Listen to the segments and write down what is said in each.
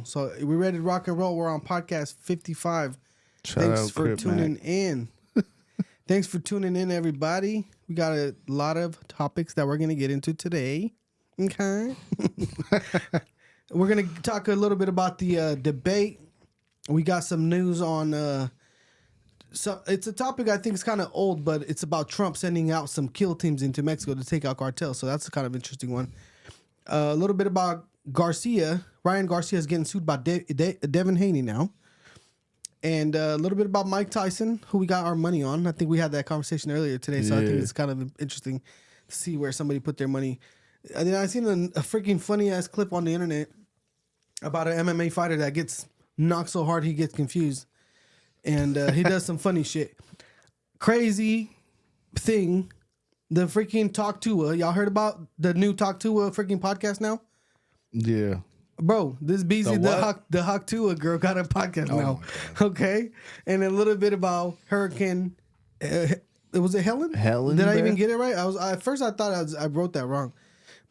So we're ready to rock and roll. We're on podcast 55. Thanks for tuning in. Thanks for tuning in, everybody. We got a lot of topics that we're going to get into today. Okay. We're going to talk a little bit about the debate. We got some news on... So it's a topic I think is kind of old, but it's about Trump sending out some kill teams into Mexico to take out Cartel. So that's a kind of interesting one. A little bit about Garcia. Ryan Garcia is getting sued by Devon Haney now. And a little bit about Mike Tyson, who we got our money on. I think we had that conversation earlier today, so I think it's kind of interesting to see where somebody put their money. And then I seen a freaking funny-ass clip on the internet about an MMA fighter that gets knocked so hard he gets confused. And he does some funny shit. Crazy thing, the freaking Talk Tua. Y'all heard about the new Talk Tua freaking podcast now? Yeah. Bro, this BZ, the Hawk Tua girl got a podcast now. Okay? And a little bit about Hurricane, was it Helen? Helen, Did I even get it right? At first I thought I wrote that wrong.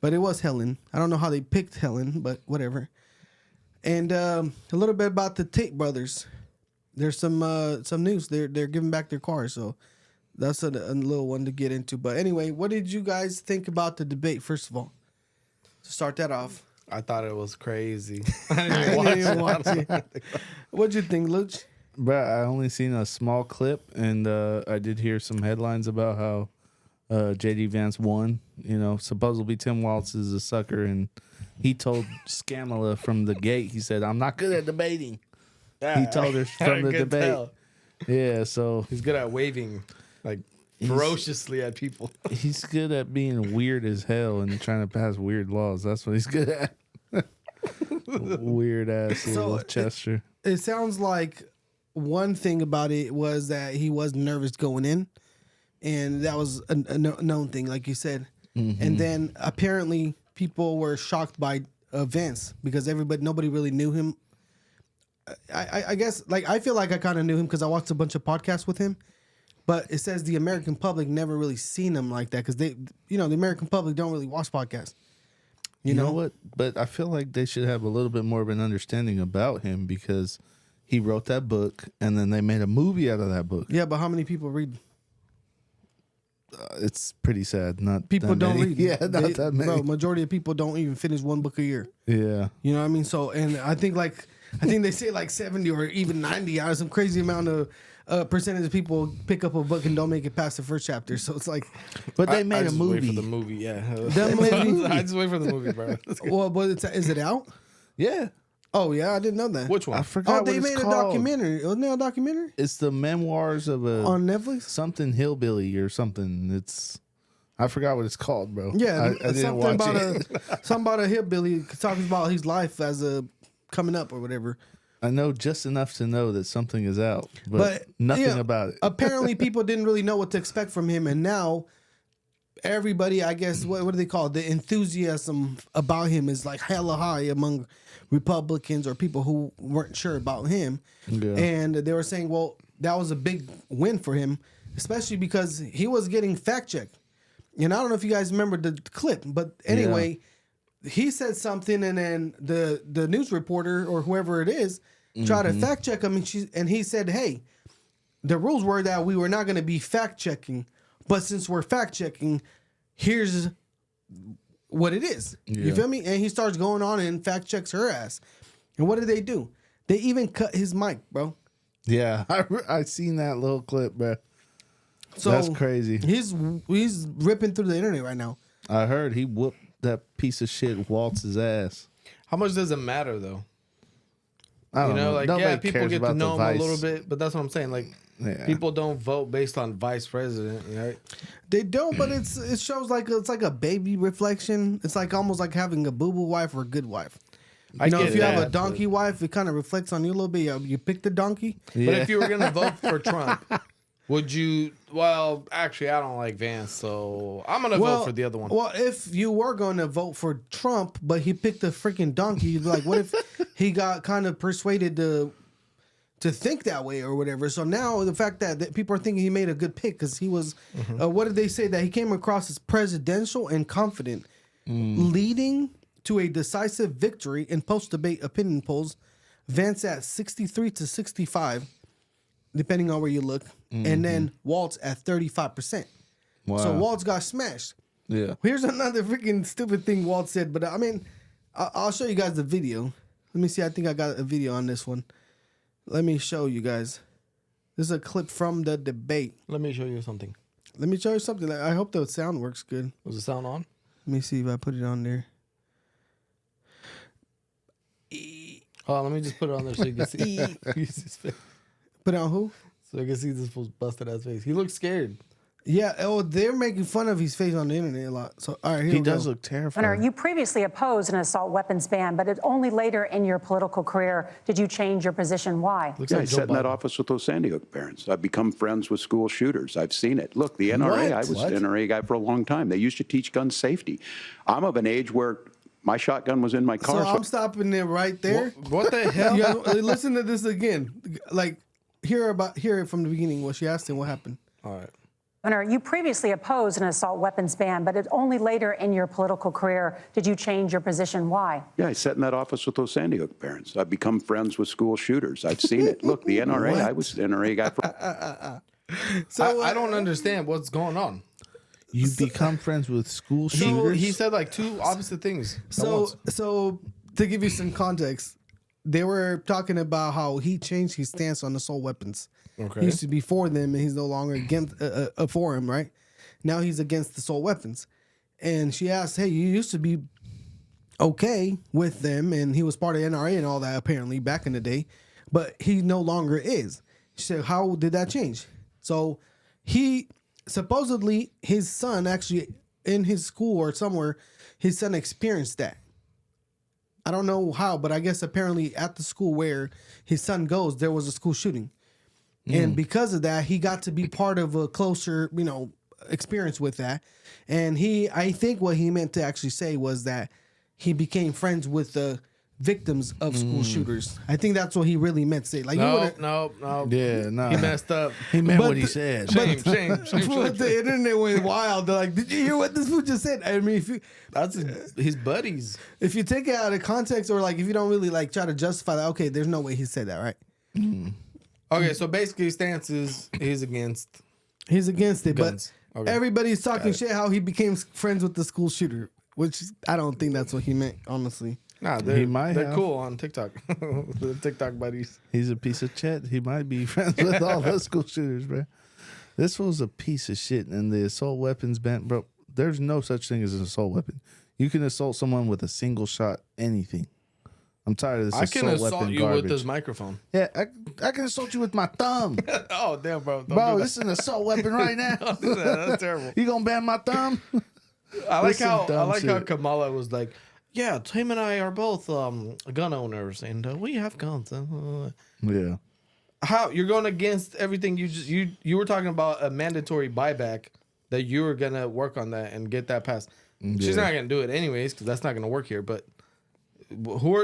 But it was Helen. I don't know how they picked Helen, but whatever. And a little bit about the Tate brothers. There's some news. They're giving back their cars, so that's a little one to get into. But anyway, what did you guys think about the debate, first of all? To start that off. I thought it was crazy. I didn't even watch it. What'd you think, Luch? But I only seen a small clip, and I did hear some headlines about how J.D. Vance won. You know, supposedly Tim Walz is a sucker, and he told Scamala from the gate, he said, "I'm not good at debating." He told her from the debate. Tell. Yeah, so he's good at waving, like ferociously at people. He's good at being weird as hell and trying to pass weird laws. That's what he's good at. Weird ass little gesture. It sounds like one thing about it was that he was nervous going in, and that was a known thing, like you said. Mm-hmm. And then apparently people were shocked by Vance because nobody really knew him. I guess, like, I feel like I kind of knew him because I watched a bunch of podcasts with him, but it says the American public never really seen him like that because the American public don't really watch podcasts. You know what? But I feel like they should have a little bit more of an understanding about him because he wrote that book and then they made a movie out of that book. Yeah, but how many people read? It's pretty sad. Not people that don't many. read. Yeah, not that many. Bro, majority of people don't even finish one book a year. Yeah, you know what I mean. So, and I think they say like 70 or even 90 out of some crazy amount of percentage of people pick up a book and don't make it past the first chapter. So it's like, but they made a movie. Wait for the movie, yeah. I just wait for the movie, bro. Well, but is it out? Yeah. Oh yeah, I didn't know that. Which one? I forgot. They made a documentary. Wasn't there a documentary? It's the memoirs of on Netflix. Something hillbilly or something. I forgot what it's called, bro. Yeah, I didn't watch it. Something about a hillbilly talking about his life as a coming up or whatever. I know just enough to know that something is out, but nothing about it. Apparently, people didn't really know what to expect from him, and now everybody, I guess, what do they call it? The enthusiasm about him is like hella high among Republicans or people who weren't sure about him. Yeah. And they were saying, well, that was a big win for him, especially because he was getting fact-checked. And I don't know if you guys remember the clip, but anyway, he said something, and then the news reporter or whoever it is tried to fact check him, and he said, "Hey, the rules were that we were not going to be fact checking, but since we're fact checking, here's what it is." Yeah. You feel me? And he starts going on and fact checks her ass. And what did they do? They even cut his mic, bro. Yeah, I seen that little clip, bro. So that's crazy. He's ripping through the internet right now. I heard he whooped that piece of shit Waltz's ass. How much does it matter though? I don't know. Like, yeah, people get to know him a little bit, but that's what I'm saying. Like, people don't vote based on vice president, right? They don't, but it shows like it's like a baby reflection. It's like almost like having a boo-boo wife or a good wife. If you have a donkey wife, it kind of reflects on you a little bit. You pick the donkey. Yeah. But if you were gonna vote for Trump, would you? Well, actually, I don't like Vance, so I'm gonna vote for the other one. Well, if you were going to vote for Trump, but he picked a freaking donkey, you'd be like, what if he got kind of persuaded to think that way or whatever? So now the fact that people are thinking he made a good pick because he was, what did they say? That he came across as presidential and confident, leading to a decisive victory in post-debate opinion polls. Vance at 63 to 65, depending on where you look. And then Waltz at 35%. Wow. So Waltz got smashed. Yeah. Here's another freaking stupid thing Waltz said, but I mean, I'll show you guys the video. Let me see. I think I got a video on this one. Let me show you guys. This is a clip from the debate. Let me show you something. Let me show you something. I hope the sound works good. Was the sound on? Let me see if I put it on there. Oh, let me just put it on there so you can see. his face. Put it on who? So you can see this fool's busted ass face. He looks scared. Yeah. Oh, they're making fun of his face on the internet a lot. So, all right, here He we go. does look terrifying. You previously opposed an assault weapons ban, but it's only later in your political career did you change your position. Why? Looks Yeah, I like Joe sat in that Biden. office with those Sandy Hook parents. I've become friends with school shooters. I've seen it. Look, the NRA, I was an NRA guy for a long time. They used to teach gun safety. I'm of an age where my shotgun was in my So car. I'm stopping it right there. What the hell? Yeah, listen to this again. Like, hear it from the beginning. What she asked him, what happened? All right. You previously opposed an assault weapons ban, but it's only later in your political career did you change your position. Why? Yeah, I sat in that office with those Sandy Hook parents. I've become friends with school shooters. I've seen it. Look, the NRA, I was an NRA guy for... So I don't understand what's going on. You become friends with school He, shooters? he said like two opposite things. at So, once. so to give you some context, they were talking about how he changed his stance on assault weapons. Okay. He used to be for them, and he's no longer against for him. Right now, he's against assault weapons. And she asked, "Hey, you used to be okay with them, and he was part of NRA and all that apparently back in the day, but he no longer is." She said, "How did that change?" So he supposedly his son actually in his school or somewhere, his son experienced that. I don't know how, but I guess apparently at the school where his son goes, there was a school shooting. And because of that, he got to be part of a closer, experience with that. And I think what he meant to actually say was that he became friends with the victims of school shooters. I think that's what he really meant to say. Like, no. Yeah, no. He messed up. He meant But what he the- said. Shame. but the internet went wild. They're like, "Did you hear what this fool just said?" I mean, That's his buddies. if you take it out of context, or like if you don't really like try to justify that, okay, there's no way he said that, right? Okay, so basically his stance is he's against. He's against it, Guns. but Okay. everybody's talking shit how he became friends with the school shooter, which I don't think that's what he meant, honestly. Nah, He might they're have. cool on TikTok. The TikTok buddies. He's a piece of shit. He might be friends with all those school shooters, bro. This was a piece of shit. And the assault weapons ban, bro, there's no such thing as an assault weapon. You can assault someone with a single shot, anything. I'm tired of this I can assault assault weapon you garbage. with this microphone. Yeah, I can assault you with my thumb. Oh damn, bro! Don't Bro, do this is an assault weapon right now. that. That's terrible. You gonna ban my thumb? I like Listen, how dumb how shit. Kamala was like, yeah, Tim and I are both gun owners, and we have guns. Yeah. How you're going against everything? You were talking about a mandatory buyback that you were gonna work on that and get that passed. She's Yeah. not gonna do it anyways because that's not gonna work here. But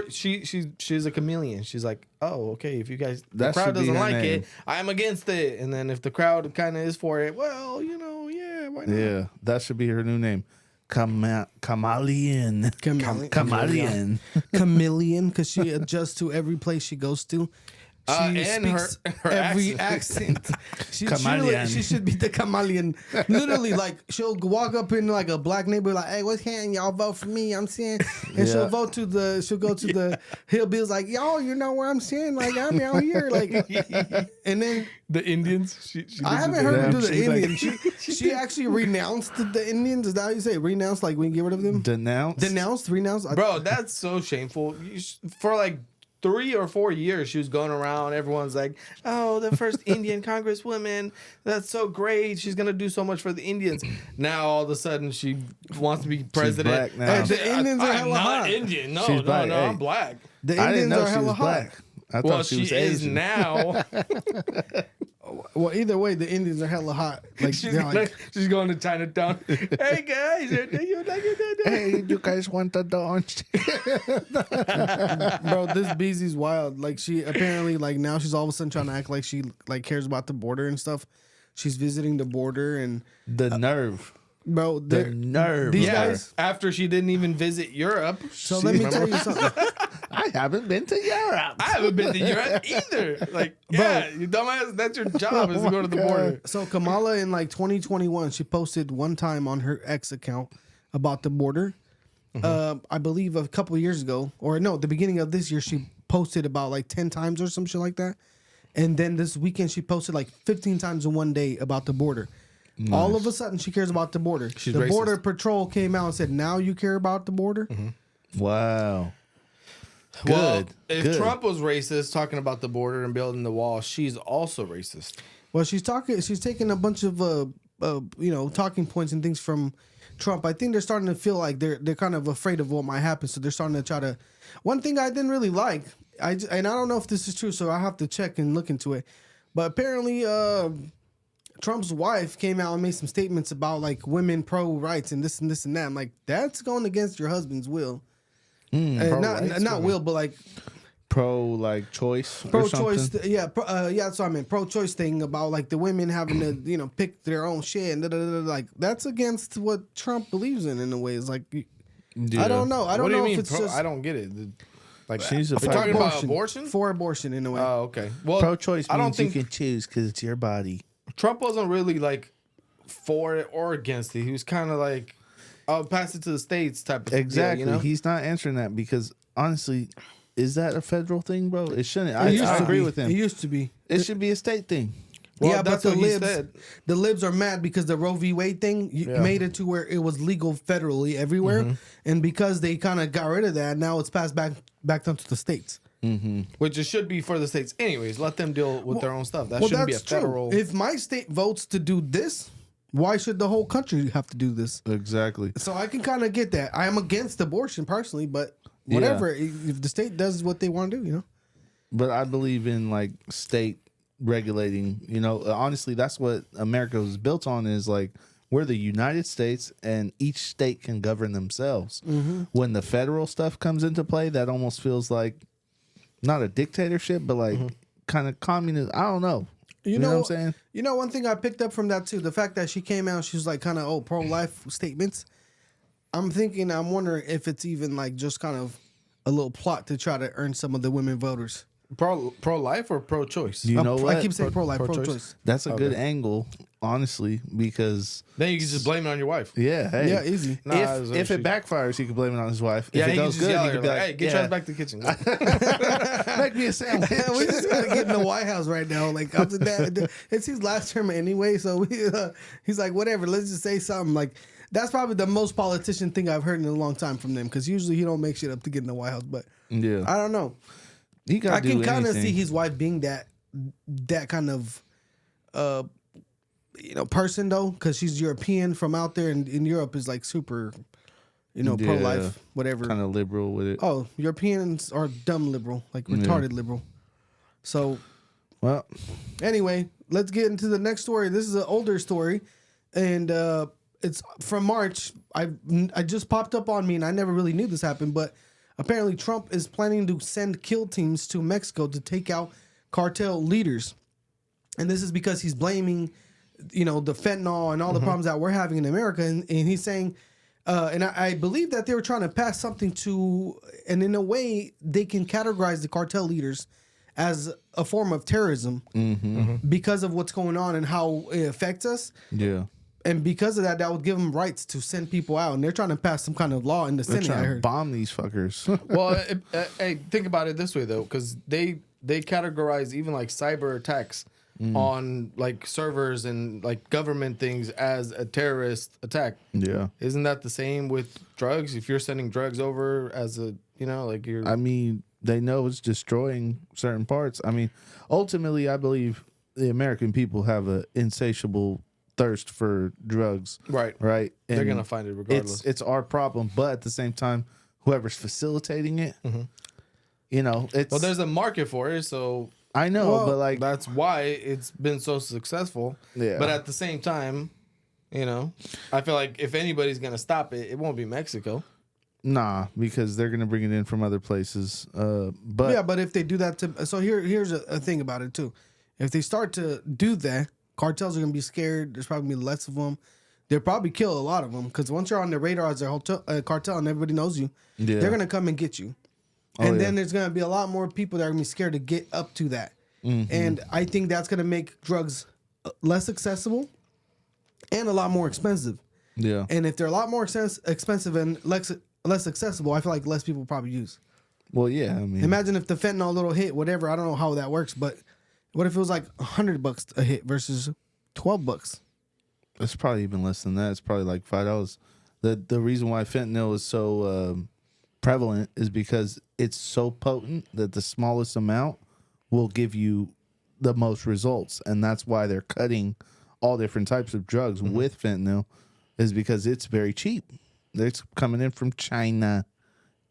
she's a chameleon. She's like, oh, okay. If you guys the That crowd should be doesn't her like name. it, I'm against it. And then if the crowd kind of is for it, well, yeah, why not? Yeah. That should be her new name. Chameleon. Chameleon. Chameleon, because she adjusts to every place she goes to. She and speaks her every accent. Chameleon. She should be the chameleon. Literally, like she'll walk up in like a black neighborhood, like, "Hey, what's happening? Y'all vote for me." I'm saying, and she'll Yeah. go to the hillbillies, like, "Y'all, you know where I'm saying? Like, I'm out here, like." And then The Indians. She I haven't did heard her Yeah, do the she's like- Indians. She actually renounced the Indians. Is that how you say it? Renounced? Like when you get rid of them? Denounce. Denounced? Renounced? Bro, that's so shameful. For like 3 or 4 years, she was going around. Everyone's like, "Oh, the first Indian congresswoman. That's so great. She's gonna do so much for the Indians." Now all of a sudden, she wants to be president. black now. Hey, the Indians are I'm hella not hot. Indian. No, She's no, black. no. Hey. I'm black. The I didn't Indians know are she hella was hot. black. I Well, thought she was is Asian. now. Well, either way, the Indians are hella hot. Like, she's, they're like she's going to Chinatown. Hey guys, Hey, you guys want to dance? bro, this BZ's wild. Like she apparently like now she's all of a sudden trying to act like she like cares about the border and stuff. She's visiting the border and The nerve. Bro, The nerve. these Yeah, guys. after she didn't even visit Europe. So let me tell you something. I haven't been to Europe. I haven't been to Europe either. Like, yeah, you dumbass. That's your job is to go to the border. So Kamala in like 2021, she posted one time on her X account about the border. I believe a couple of years ago, or no, the beginning of this year, she posted about like 10 times or some shit like that. And then this weekend, she posted like 15 times in one day about the border. Nice. All of a sudden, she cares about the border. She's the racist. Border Patrol came out and said, "Now you care about the border." Wow. Well, Good. if Good. Trump was racist, talking about the border and building the wall, she's also racist. Well, she's taking a bunch of talking points and things from Trump. I think they're starting to feel like they're kind of afraid of what might happen, so they're starting to try to. One thing I didn't really like, and I don't know if this is true, so I have to check and look into it. But apparently, Trump's wife came out and made some statements about like women pro rights and this and this and that. I'm like, that's going against your husband's will. Not will, but like choice. pro-choice. That's what I meant. Pro-choice thing about like the women having to pick their own shit and like that's against what Trump believes in a way. It's like I don't know. I don't What do know you mean? if it's just I don't get it. Like She's a we're talking about abortion. for abortion in a way. Oh, okay. Well, pro-choice. I don't means think you can choose because it's your body. Trump wasn't really like for it or against it. He was kind of like, "I'll pass it to the states" type of Exactly. deal, He's not answering that because honestly, is that a federal thing, bro? It shouldn't. I It agree be. with him. It used to be. It should be a state thing. Well, yeah, that's but what he said. the libs are mad because the Roe v. Wade thing made it to where it was legal federally everywhere, and because they kind of got rid of that, now it's passed back down to the states. Which it should be for the states, anyways. Let them deal with their own stuff. That shouldn't be a federal. True. If my state votes to do this, why should the whole country have to do this? Exactly. So I can kind of get that. I am against abortion personally, but whatever. If the state does what they want to do, But I believe in like state regulating. Honestly, that's what America was built on. Is like we're the United States, and each state can govern themselves. When the federal stuff comes into play, that almost feels like not a dictatorship, but like kind of communist. I don't know. You know what I'm saying? One thing I picked up from that too, the fact that she came out, she was like kind of pro-life statements. I'm wondering if it's even like just kind of a little plot to try to earn some of the women voters. Pro-life or pro-choice? You know what? I keep saying pro-life, Pro-choice? pro-choice. That's a good angle, honestly, because Then you can just blame it on your wife. yeah, hey, Yeah, easy. Nah, if it backfires, he could blame it on his wife. Yeah, if it he can goes just good, yell he at her could be like, like, "Hey, get your ass back to the kitchen." make me a sandwich. We just gotta get in the White House right now. Like after that, it's his last term anyway. So he's like, whatever. Let's just say something. Like that's probably the most politician thing I've heard in a long time from them. Because usually he don't make shit up to get in the White House. But Yeah, I don't know. he got. I can kind of see his wife being that kind of person though, because she's European from out there, and in Europe is like super, pro life, whatever. kind of liberal with it. Oh, Europeans are dumb liberal, like retarded liberal. So Well, anyway, let's get into the next story. This is an older story, and it's from March. I just popped up on me, and I never really knew this happened, but apparently Trump is planning to send kill teams to Mexico to take out cartel leaders, and this is because he's blaming, the fentanyl and all the problems that we're having in America, and he's saying. And I believe that they were trying to pass something to, and in a way, they can categorize the cartel leaders as a form of terrorism because of what's going on and how it affects us. yeah, And because of that, that would give them rights to send people out. And they're trying to pass some kind of law in the they're Senate, I trying to heard. bomb these fuckers. Well, hey, think about it this way though, because they categorize even like cyber attacks on like servers and like government things as a terrorist attack. Yeah, Isn't that the same with drugs? If you're sending drugs over as a, like you're. I mean, they know it's destroying certain parts. I mean, ultimately, I believe the American people have an insatiable thirst for drugs. Right. Right. They're And gonna find it regardless. It's our problem, but at the same time, whoever's facilitating it, it's. Well, there's a market for it, so I know, Well, but like, that's why it's been so successful. Yeah. But at the same time, I feel like if anybody's gonna stop it, it won't be Mexico. nah, because they're gonna bring it in from other places. But Yeah, but if they do that so here's a thing about it too. If they start to do that, cartels are going to be scared. There's probably going to be less of them. they'll probably kill a lot of them because once you're on the radar as a cartel and everybody knows you, Yeah. they're gonna come and get you. And then there's gonna be a lot more people that are gonna be scared to get up to that. And I think that's gonna make drugs less accessible and a lot more expensive. Yeah. And if they're a lot more expensive and less accessible, I feel like less people probably use. Well, yeah. I mean, Imagine if the fentanyl little hit, whatever. I don't know how that works, but what if it was like $100 a hit versus $12? it's probably even less than that. It's probably like $5. The reason why fentanyl is so prevalent is because it's so potent that the smallest amount will give you the most results, and that's why they're cutting all different types of drugs with fentanyl, is because it's very cheap. It's coming in from China.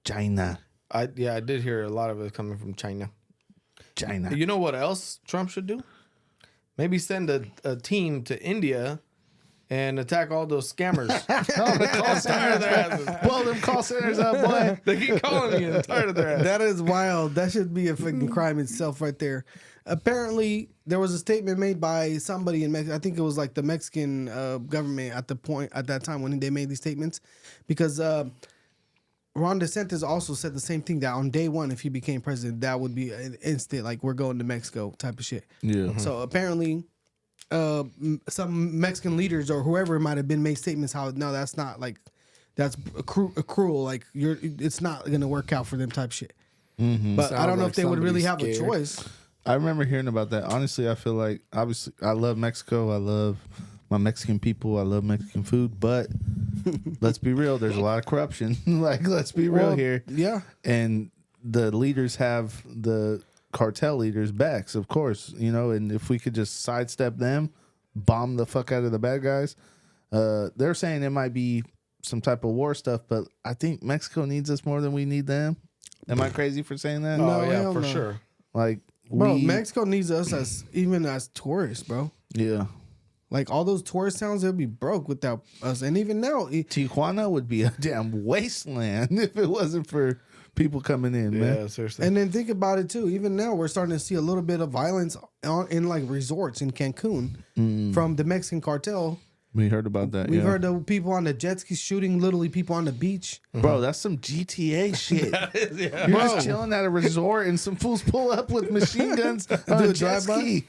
I did hear a lot of it coming from China. You know what else Trump should do? Maybe send a team to India and attack all those scammers. Call centers. Blow them call centers up, boy. They keep calling me and I'm tired of their ass. That is wild. That should be a freaking crime itself right there. Apparently, there was a statement made by somebody in Mexico. I think it was like the Mexican government at that time when they made these statements, because Ron DeSantis also said the same thing, that on day one, if he became president, that would be an instant, like, we're going to Mexico type of shit. Yeah. So apparently, some Mexican leaders or whoever might have been made statements how, no, that's not, like, that's cruel, like, it's not gonna work out for them type shit. But I don't know if they would really have a choice. I remember hearing about that. Honestly, I feel like, obviously, I love Mexico. I love my Mexican people. I love Mexican food. But let's be real. There's a lot of corruption. Like, let's be real here. Yeah. And the leaders have the cartel leaders' backs, of course. You know, and if we could just sidestep them, bomb the fuck out of the bad guys. They're saying it might be some type of war stuff, but I think Mexico needs us more than we need them. Am I crazy for saying that? Oh, yeah, hell for no. sure. Like, Bro, Mexico needs us as tourists, bro. Yeah. Like, all those tourist towns, they'll be broke without us. And even now, Tijuana would be a damn wasteland if it wasn't for people coming in, man. Yeah, seriously. and then think about it too. Even now, we're starting to see a little bit of violence in like resorts in Cancun from the Mexican cartel. We heard about that. We've yeah. heard of people on the jet ski shooting literally people on the beach. Bro, that's some GTA shit. Yeah. You're just chilling at a resort and some fools pull up with machine guns on Do a a jet drive-by? ski.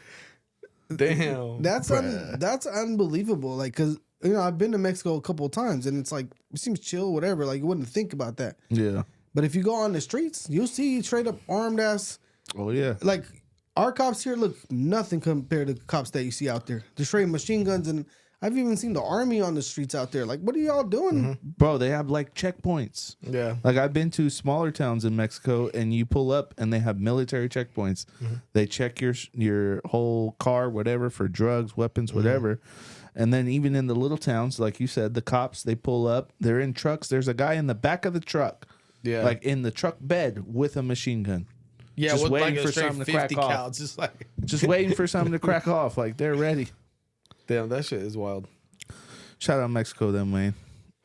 Damn. That's unbelievable. Like, cause I've been to Mexico a couple of times and it's like it seems chill, whatever. Like, you wouldn't think about that. Yeah. But if you go on the streets, you'll see straight up armed ass. Oh, yeah. Like, our cops here look nothing compared to the cops that you see out there. The straight machine guns, and I've even seen the army on the streets out there. Like, what are y'all doing? Bro, they have like checkpoints. Yeah. Like, I've been to smaller towns in Mexico and you pull up and they have military checkpoints. They check your whole car, whatever, for drugs, weapons, whatever. And then even in the little towns, like you said, the cops, they pull up, they're in trucks. There's a guy in the back of the truck. Yeah. Like in the truck bed with a machine gun. Yeah, just with waiting like a for straight something to crack 50 off. cal. Just like, Just waiting for something to crack off. Like, they're ready. damn, that shit is wild. Shout out Mexico, then, Wayne.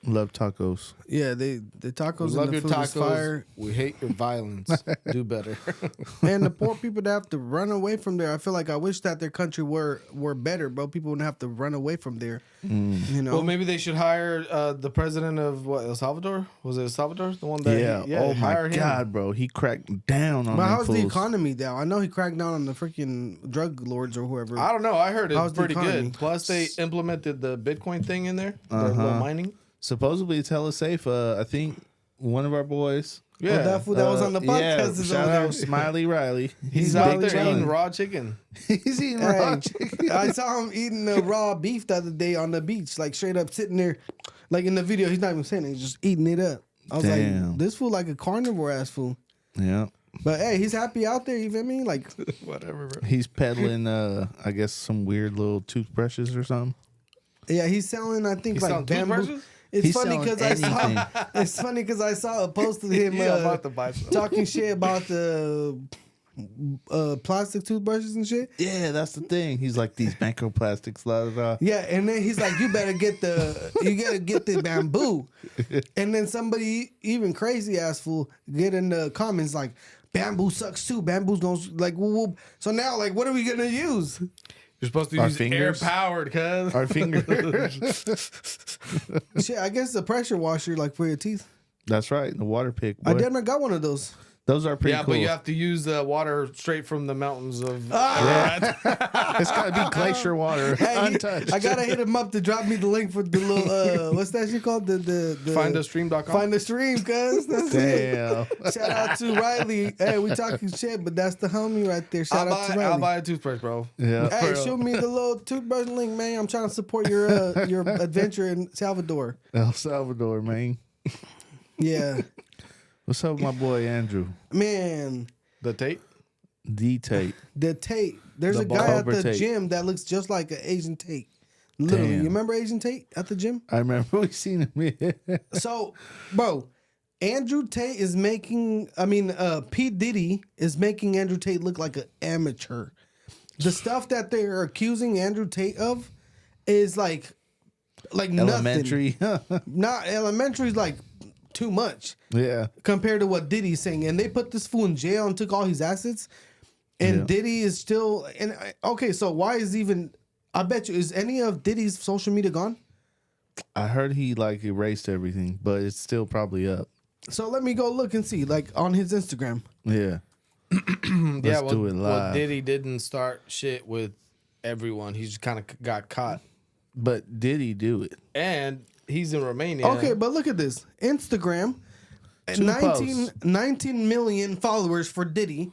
Love tacos. Yeah, the tacos Love and the your food is tacos. fire. We hate your violence. Do better. And the poor people that have to run away from there. I feel like I wish that their country were better, bro. People wouldn't have to run away from there. You know. Well, maybe they should hire the president of what, El Salvador? Was it El Salvador? The one that Oh, my hire him. God, bro. He cracked down on But them how's the fools. economy now? I know he cracked down on the freaking drug lords or whoever. I don't know. I heard How's it's the pretty economy? good. Plus, they implemented the Bitcoin thing in there. The little mining. Supposedly, it's hella safe. I think one of our boys. Yeah. that fool that was on the podcast is shout over there. out Smiley Riley. He's big out there chillin'. eating raw chicken. He's eating raw Hey, chicken. I saw him eating the raw beef the other day on the beach, like straight up sitting there, like in the video. He's not even saying it; he's just eating it up. I was Damn. like, this fool like a carnivore ass fool. Yeah. But hey, he's happy out there. You feel me? Like, Whatever, bro. He's peddling, I guess, some weird little toothbrushes or something. yeah, he's selling. I think He's like selling bamboo. toothbrushes? It's He's funny selling because I saw. anything. It's funny because I saw a post of him Yeah, I'm about to buy some. talking shit about the plastic toothbrushes and shit. Yeah, that's the thing. He's like, these microplastics, la da da. Yeah, and then he's like, "You gotta get the bamboo." And then somebody even crazy ass fool get in the comments like, "Bamboo sucks too. Bamboo's gonna like whoop whoop." So now, like, what are we gonna use? You're supposed to Our use fingers? air powered, cuz. Our finger. Shit, I guess the pressure washer, like for your teeth. That's right. The water pick. I Boy. damn near got one of those. Those are pretty Yeah, cool. but you have to use water straight from the mountains of. It's got to be glacier water, untouched. I gotta hit him up to drop me the link for the little what's that shit called? The Findastream.com. Find the stream, cuz. That's Damn. it. Shout out to Riley. Hey, we talking shit, but that's the homie right there. Shout out to Riley. I'll buy a toothbrush, bro. Yeah. Hey, shoot me the little toothbrush link, man. I'm trying to support your adventure in Salvador. El Salvador, man. Yeah, What's up with my boy Andrew? man. The Tate? D Tate. The Tate. There's The a guy at Barber the Tate. gym that looks just like an Asian Tate. Literally, Damn. you remember Asian Tate at the gym? I remember we seen him. So, bro, Andrew Tate is making. P Diddy is making Andrew Tate look like an amateur. The stuff that they're accusing Andrew Tate of is like Elementary. nothing. Not elementary is like too much Yeah. compared to what Diddy's saying. And they put this fool in jail and took all his assets. And Yeah. Diddy is still. And okay, so why is even? I bet you, is any of Diddy's social media gone? I heard he like erased everything, but it's still probably up. So let me go look and see, like on his Instagram. Yeah. Yeah, Let's do it live. Diddy didn't start shit with everyone. He just kind of got caught. But did he do it? And he's in Romania. Okay, but look at this. Instagram, 19 million followers for Diddy.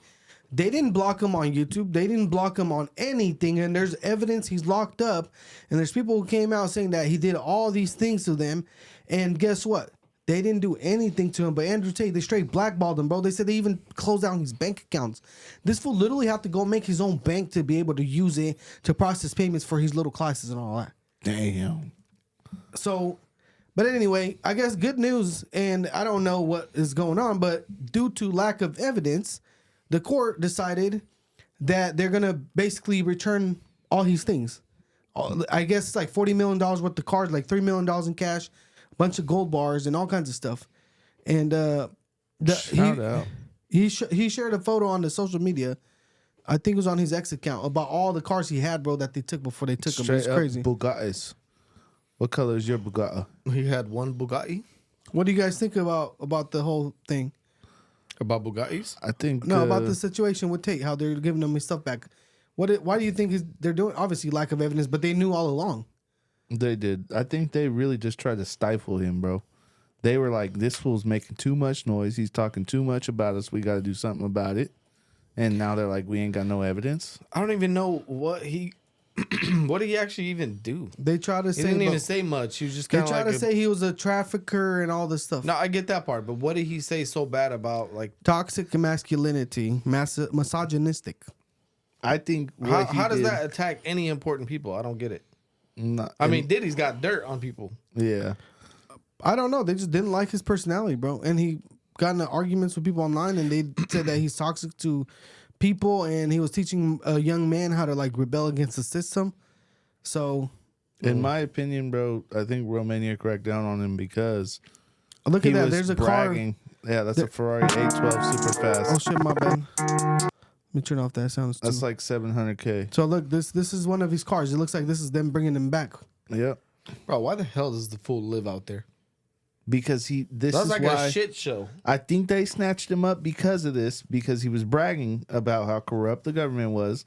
They didn't block him on YouTube. They didn't block him on anything. And there's evidence he's locked up. And there's people who came out saying that he did all these things to them. And guess what? They didn't do anything to him. But Andrew Tate, they straight blackballed him, bro. They said they even closed down his bank accounts. This fool literally have to go make his own bank to be able to use it to process payments for his little classes and all that. Damn. So, but anyway, I guess good news, and I don't know what is going on, but due to lack of evidence, the court decided that they're gonna basically return all his things. I guess it's like $40 million worth of cars, like $3 million in cash, a bunch of gold bars, and all kinds of stuff. And Shout out. he shared a photo on the social media. I think it was on his ex account about all the cars he had, bro, that they took before they took him. It's Straight up crazy. Bugattis. What color is your Bugatti? He had one Bugatti. What do you guys think about the whole thing? About Bugattis? I think No, about the situation with Tate, how they're giving him his stuff back. Why do you think they're doing? Obviously, lack of evidence, but they knew all along. they did. I think they really just tried to stifle him, bro. They were like, this fool's making too much noise. He's talking too much about us. We got to do something about it. And now they're like, we ain't got no evidence. I don't even know what he what did he actually even do? They try to He say, didn't even say much. He was just they kind of try like to say he was a trafficker and all this stuff. No, I get that part, but what did he say so bad about like Toxic masculinity, misogynistic. I think how does that attack any important people? I don't get it. I mean, Diddy's got dirt on people. Yeah. I don't know. They just didn't like his personality, bro. And he got into arguments with people online, and they said that he's toxic to people, and he was teaching a young man how to like rebel against the system. So, In my opinion, bro, I think Romania cracked down on him because look he at that. was There's a bragging. Yeah, that's a Ferrari 812 super fast. car. Oh shit, my bad. Let me turn off that sound. That's like $700K. So look, this is one of his cars. It looks like this is them bringing him back. Yep. Bro, why the hell does the fool live out there? Because this That's is like why a shit show. I think they snatched him up because of this, because he was bragging about how corrupt the government was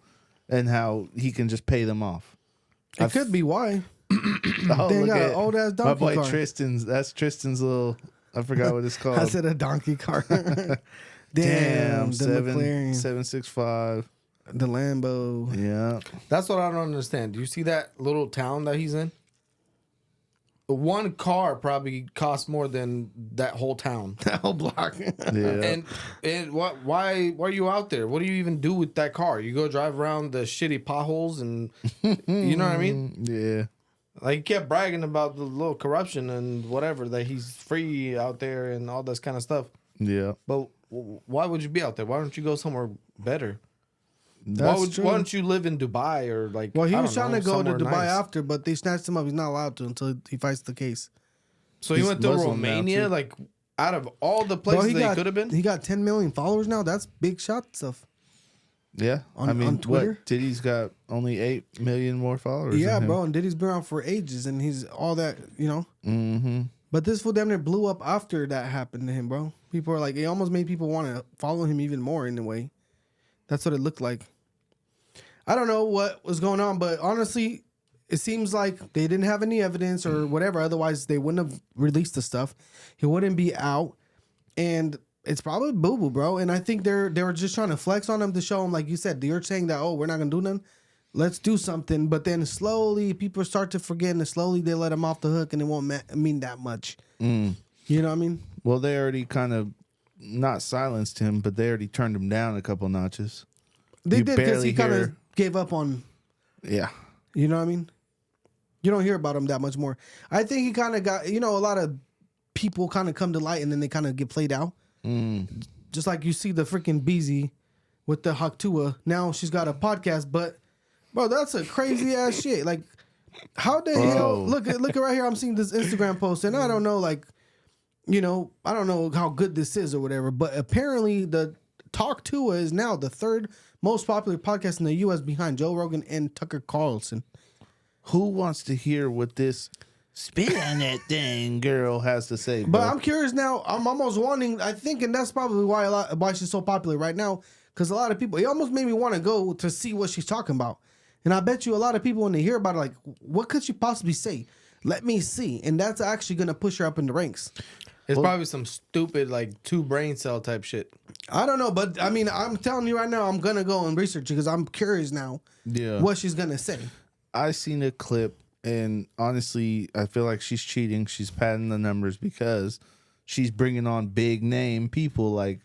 and how he can just pay them off. It could be why. Oh, They look got at an old ass my donkey boy car. Tristan's. That's Tristan's little. I forgot what it's called. I said a donkey car. Damn, the McLaren, 765. the Lambo. Yeah. That's what I don't understand. Do you see that little town that he's in? One car probably costs more than that whole town. That whole block. Yeah. And why are you out there? What do you even do with that car? You go drive around the shitty potholes and you know what I mean? Yeah. Like he kept bragging about the little corruption and whatever, that he's free out there and all this kind of stuff. Yeah. But why would you be out there? Why don't you go somewhere better? That's true. Why don't you live in Dubai or like? Well, he I was don't trying to know, go to somewhere Dubai nice? after, but they snatched him up. He's not allowed to until he fights the case. So he He's went to Muslim now, Romania, too. like out of all the Bro, places that he could have been. He got 10 million followers now. That's big shot stuff. Yeah, on Twitter. What, Diddy's got only 8 million more followers. Yeah, than him. bro, and Diddy's been around for ages, and he's all that, Mm-hmm. But this fool damn near blew up after that happened to him, bro. People are like, it almost made people want to follow him even more in a way. That's what it looked like. I don't know what was going on, but honestly, it seems like they didn't have any evidence or whatever. Otherwise, they wouldn't have released the stuff. He wouldn't be out, and it's probably boo-boo, bro. And I think they were just trying to flex on him to show him, like you said, you're saying that, oh, we're not gonna do nothing. Let's do something. But then slowly people start to forget, and slowly they let him off the hook, and it won't mean that much. You know what I mean? Well, they already kind of not silenced him, but they already turned him down a couple notches. They did, because he kind hear- of gave up on. Yeah. You know what I mean? You don't hear about him that much more. I think he kind of got, a lot of people kind of come to light and then they kind of get played out. Just like you see the freaking Beezy with the Haktua. Now she's got a podcast, but bro, that's a crazy ass shit. Like, how the hell? Look right here. I'm seeing this Instagram post, and I don't know, like, I don't know how good this is or whatever. But apparently, the Talk Tua is now the third most popular podcast in the U.S. behind Joe Rogan and Tucker Carlson. Who wants to hear what this spit on that thing girl has to say? But I'm curious now. I'm almost wanting. I think, and that's probably why she's so popular right now. Because a lot of people, it almost made me want to go to see what she's talking about. And I bet you a lot of people, when they hear about it, like, what could she possibly say? Let me see. And that's actually going to push her up in the ranks. It's probably some stupid, like, 2 brain cell type shit. I don't know. But, I mean, I'm telling you right now, I'm going to go and research it because I'm curious now what she's going to say. I seen a clip, and honestly, I feel like she's cheating. She's padding the numbers because she's bringing on big name people. Like,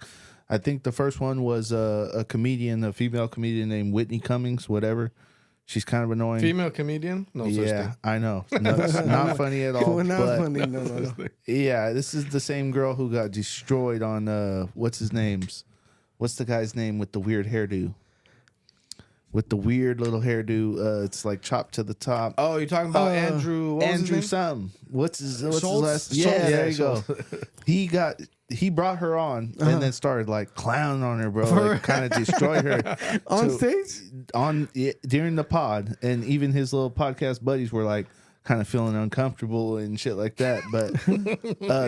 I think the first one was a comedian, a female comedian named Whitney Cummings, whatever. She's kind of annoying. Female comedian? No such Yeah, thing. I know. No, it's not funny at all. Not but funny. No. yeah, this is the same girl who got destroyed on, what's his name's? What's the guy's name with the weird hairdo? With the weird little hairdo, it's like chopped to the top. Oh, you're talking about Andrew. What was his Andrew name? something. What's his Schultz? last? Yeah, Schultz. there you go. He brought her on and then started like clowning on her, bro. Like, kind of destroyed her On stage? during the pod, and even his little podcast buddies were like kind of feeling uncomfortable and shit like that. But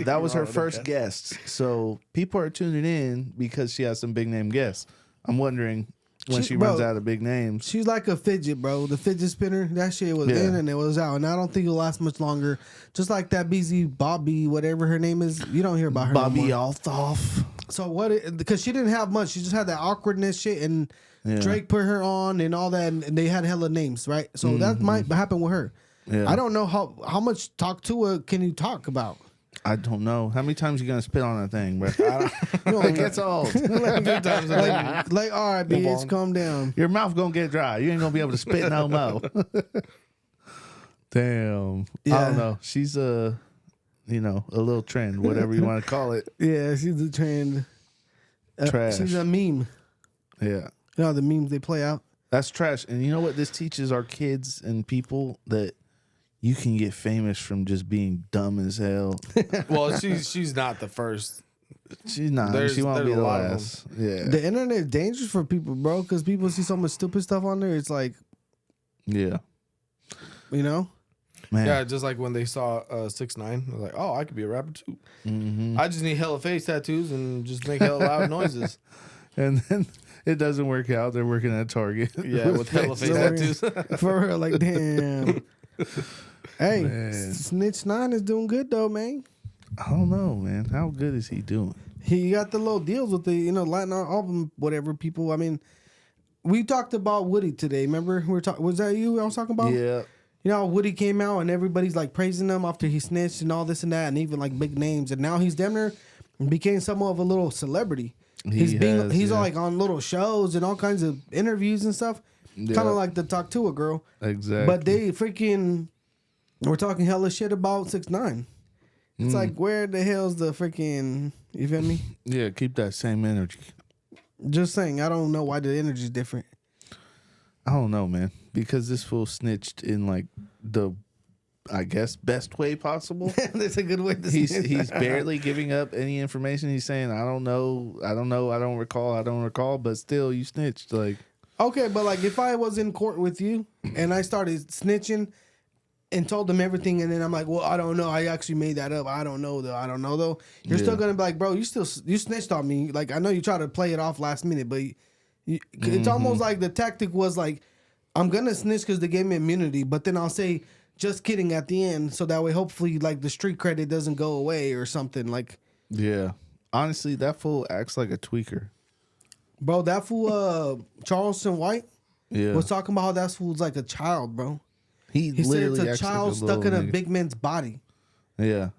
that was her first guest, so people are tuning in because she has some big name guests. I'm wondering when she runs out of big names. She's like a fidget, bro. The fidget spinner, that shit was in and it was out. And I don't think it'll last much longer. Just like that BZ Bobby, whatever her name is. You don't hear about her Bobby no more. Althoff. So because she didn't have much. She just had that awkwardness shit. And Drake put her on and all that. And they had hella names, right? So that might happen with her. Yeah. I don't know how much talk to her can you talk about? I don't know. How many times you gonna spit on that thing, bro? It gets old. Like, all right, bitch, calm down. Your mouth gonna get dry. You ain't gonna be able to spit no more. Damn. Yeah. I don't know. She's a little trend, whatever you want to call it. Yeah, she's a trend. Trash. She's a meme. Yeah. You know the memes they play out? That's trash. And you know what this teaches our kids and people? That you can get famous from just being dumb as hell. Well, she's not the first. She's not. There's She won't be a the lot of last. Yeah. The internet is dangerous for people, bro, because people see so much stupid stuff on there. It's like, Yeah. Man. Yeah, just like when they saw 6ix9ine, they're like, "Oh, I could be a rapper too. I just need hella face tattoos and just make hella loud noises." And then it doesn't work out. They're working at Target. Yeah, with hella face tattoos. For real, like, damn. Hey, Man. Snitch 9 is doing good, though, man. I don't know, man. How good is he doing? He got the little deals with the, Latin album, whatever people. I mean, we talked about Woody today. Remember? Was that you I was talking about? Yeah. You know, Woody came out and everybody's like praising him after he snitched and all this and that, and even like big names. And now he's damn near became somewhat of a little celebrity. He's like on little shows and all kinds of interviews and stuff. Yeah. Kind of like the Talk to a Girl. Exactly. But they freaking were talking hella shit about 6ix9ine. It's like, where the hell's the freaking, you feel me? Yeah, keep that same energy. Just saying, I don't know why the energy's different. I don't know, man. Because this fool snitched in like the, I guess, best way possible. That's a good way to He's barely giving up any information. He's saying, I don't know, I don't recall, but still you snitched. Like, Okay, but like if I was in court with you and I started snitching and told them everything, and then I'm like, well, I don't know. I actually made that up. I don't know though. You're still gonna be like, bro, you snitched on me. Like I know you tried to play it off last minute, but it's almost like the tactic was like, I'm gonna snitch because they gave me immunity, but then I'll say just kidding at the end, so that way hopefully like the street credit doesn't go away or something. Like, Yeah. Honestly, that fool acts like a tweaker. bro, that fool Charleston White Yeah. was talking about how that fool's like a child, bro. He He said literally it's a acts child like stuck in a little nigga. big man's body. Yeah.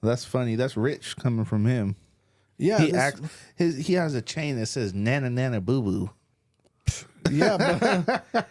That's funny. That's rich coming from him. Yeah, He this- he has a chain that says Nana Nana Boo Boo. yeah, bro.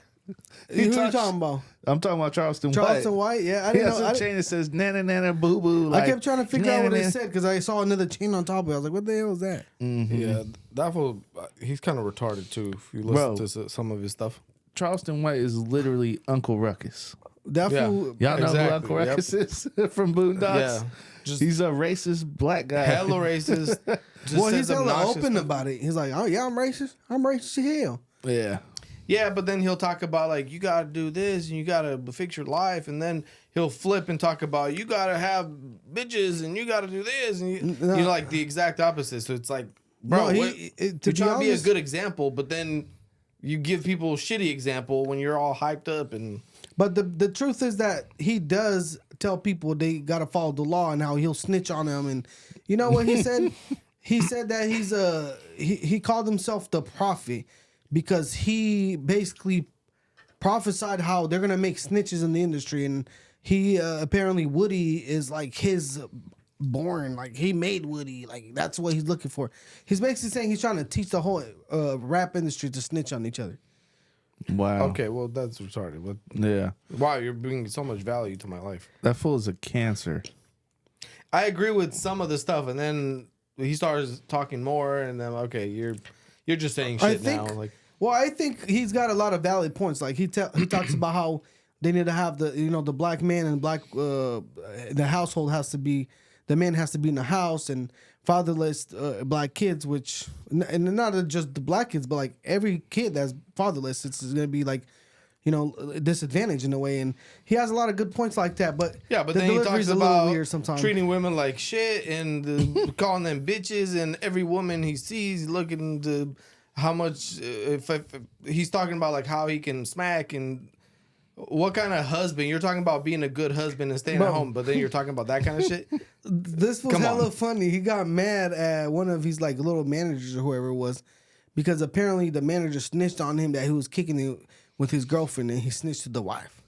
Who you talks- talking about? I'm talking about Charleston Charleston White. White? Yeah, I He didn't has know. a I, chain that says Nana Nana Boo Boo. I kept trying to figure out what Nana. it said because I saw another chain on top of it. I was like, what the hell is that? Yeah, that fool, he's kind of retarded too. If you listen to some of his stuff. Charleston White is literally Uncle Ruckus. That Yeah. fool. Y'all know Exactly, who Uncle yep. Ruckus is from Boondocks? Yeah, just He's a racist black guy. hella racist. Just Well, says he's hella obnoxious open stuff. about it. He's like, oh, yeah, I'm racist. I'm racist as hell. Yeah. Yeah, but then he'll talk about like you gotta do this and you gotta fix your life, and then he'll flip and talk about you gotta have bitches and you gotta do this, and you're like the exact opposite. So it's like, bro, No, what, to you're be trying to be a honest- good example, but then you give people a shitty example when you're all hyped up and But the truth is that he does tell people they got to follow the law and how he'll snitch on them. And you know what he said? He said that he called himself the prophet because he basically prophesied how they're going to make snitches in the industry. And he apparently Woody is like his born, like he made Woody. Like that's what he's looking for. He's basically saying he's trying to teach the whole rap industry to snitch on each other. Wow. okay, well that's retarded. But Yeah. wow, you're bringing so much value to my life. That fool is a cancer. I agree with some of the stuff, and then he starts talking more, and then okay, you're just saying shit now. Like, Well, I think he's got a lot of valid points. Like he talks about how they need to have the black man and black the household has to be, the man has to be in the house, and fatherless black kids, which and not just the black kids, but like every kid that's fatherless, it's going to be like, disadvantage in a way. And he has a lot of good points like that. But yeah, but the then he delivery's talks a little about weird sometimes. treating women like shit and calling them bitches, and every woman he sees looking to how much. If he's talking about like how he can smack and what kind of husband you're talking about, being a good husband and staying at home, but then you're talking about that kind of shit. This was Come hella on. funny. He got mad at one of his like little managers or whoever it was, because apparently the manager snitched on him that he was kicking it with his girlfriend, and he snitched to the wife.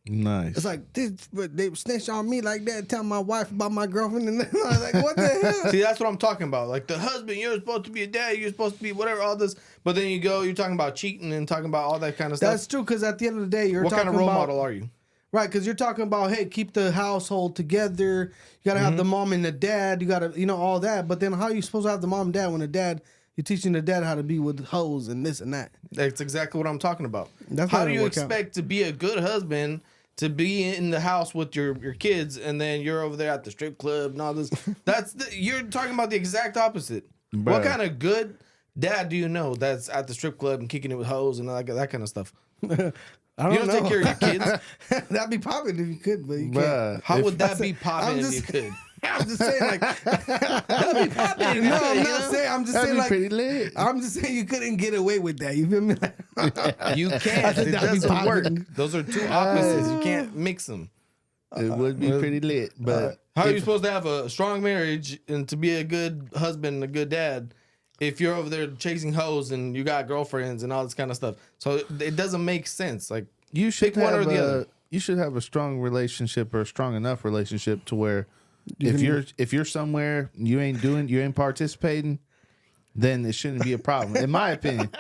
Nice. It's like they snitched on me like that, telling my wife about my girlfriend, and I was like, what the hell? See, that's what I'm talking about. Like the husband, you're supposed to be a dad, you're supposed to be whatever, all this. But then you're talking about cheating and talking about all that kind of stuff. That's true, because at the end of the day, you're what talking kind of role about, model are you? right? Because you're talking about, hey, keep the household together. You gotta have the mom and the dad. You gotta, all that. But then how are you supposed to have the mom and dad when you're teaching the dad how to be with hoes and this and that? That's exactly what I'm talking about. That's How not do gonna you work out. expect to be a good husband, to be in the house with your kids, and then you're over there at the strip club and all this? You're talking about the exact opposit. What Bruh. kind of good dad do you know that's at the strip club and kicking it with hoes and that kind of stuff? I You don't don't know. take care of your kids. That'd be popping if you could, but you can't. Bruh, How if- would that be popping I'm if you just- could? I'm just saying, like, That'd be popping. if you no, could, I'm you not know? saying. I'm just That'd saying, be like, pretty lit. I'm just saying you couldn't get away with that. You feel me? You can't. said It that'd be doesn't work. popping. Those are two opposites. You can't mix them. It would be pretty lit, but How are you supposed to have a strong marriage and to be a good husband and a good dad if you're over there chasing hoes and you got girlfriends and all this kind of stuff? So it doesn't make sense. Like, you should pick one have or the other. You should have a strong relationship or a strong enough relationship to where if you're somewhere you ain't participating, then it shouldn't be a problem. In my opinion,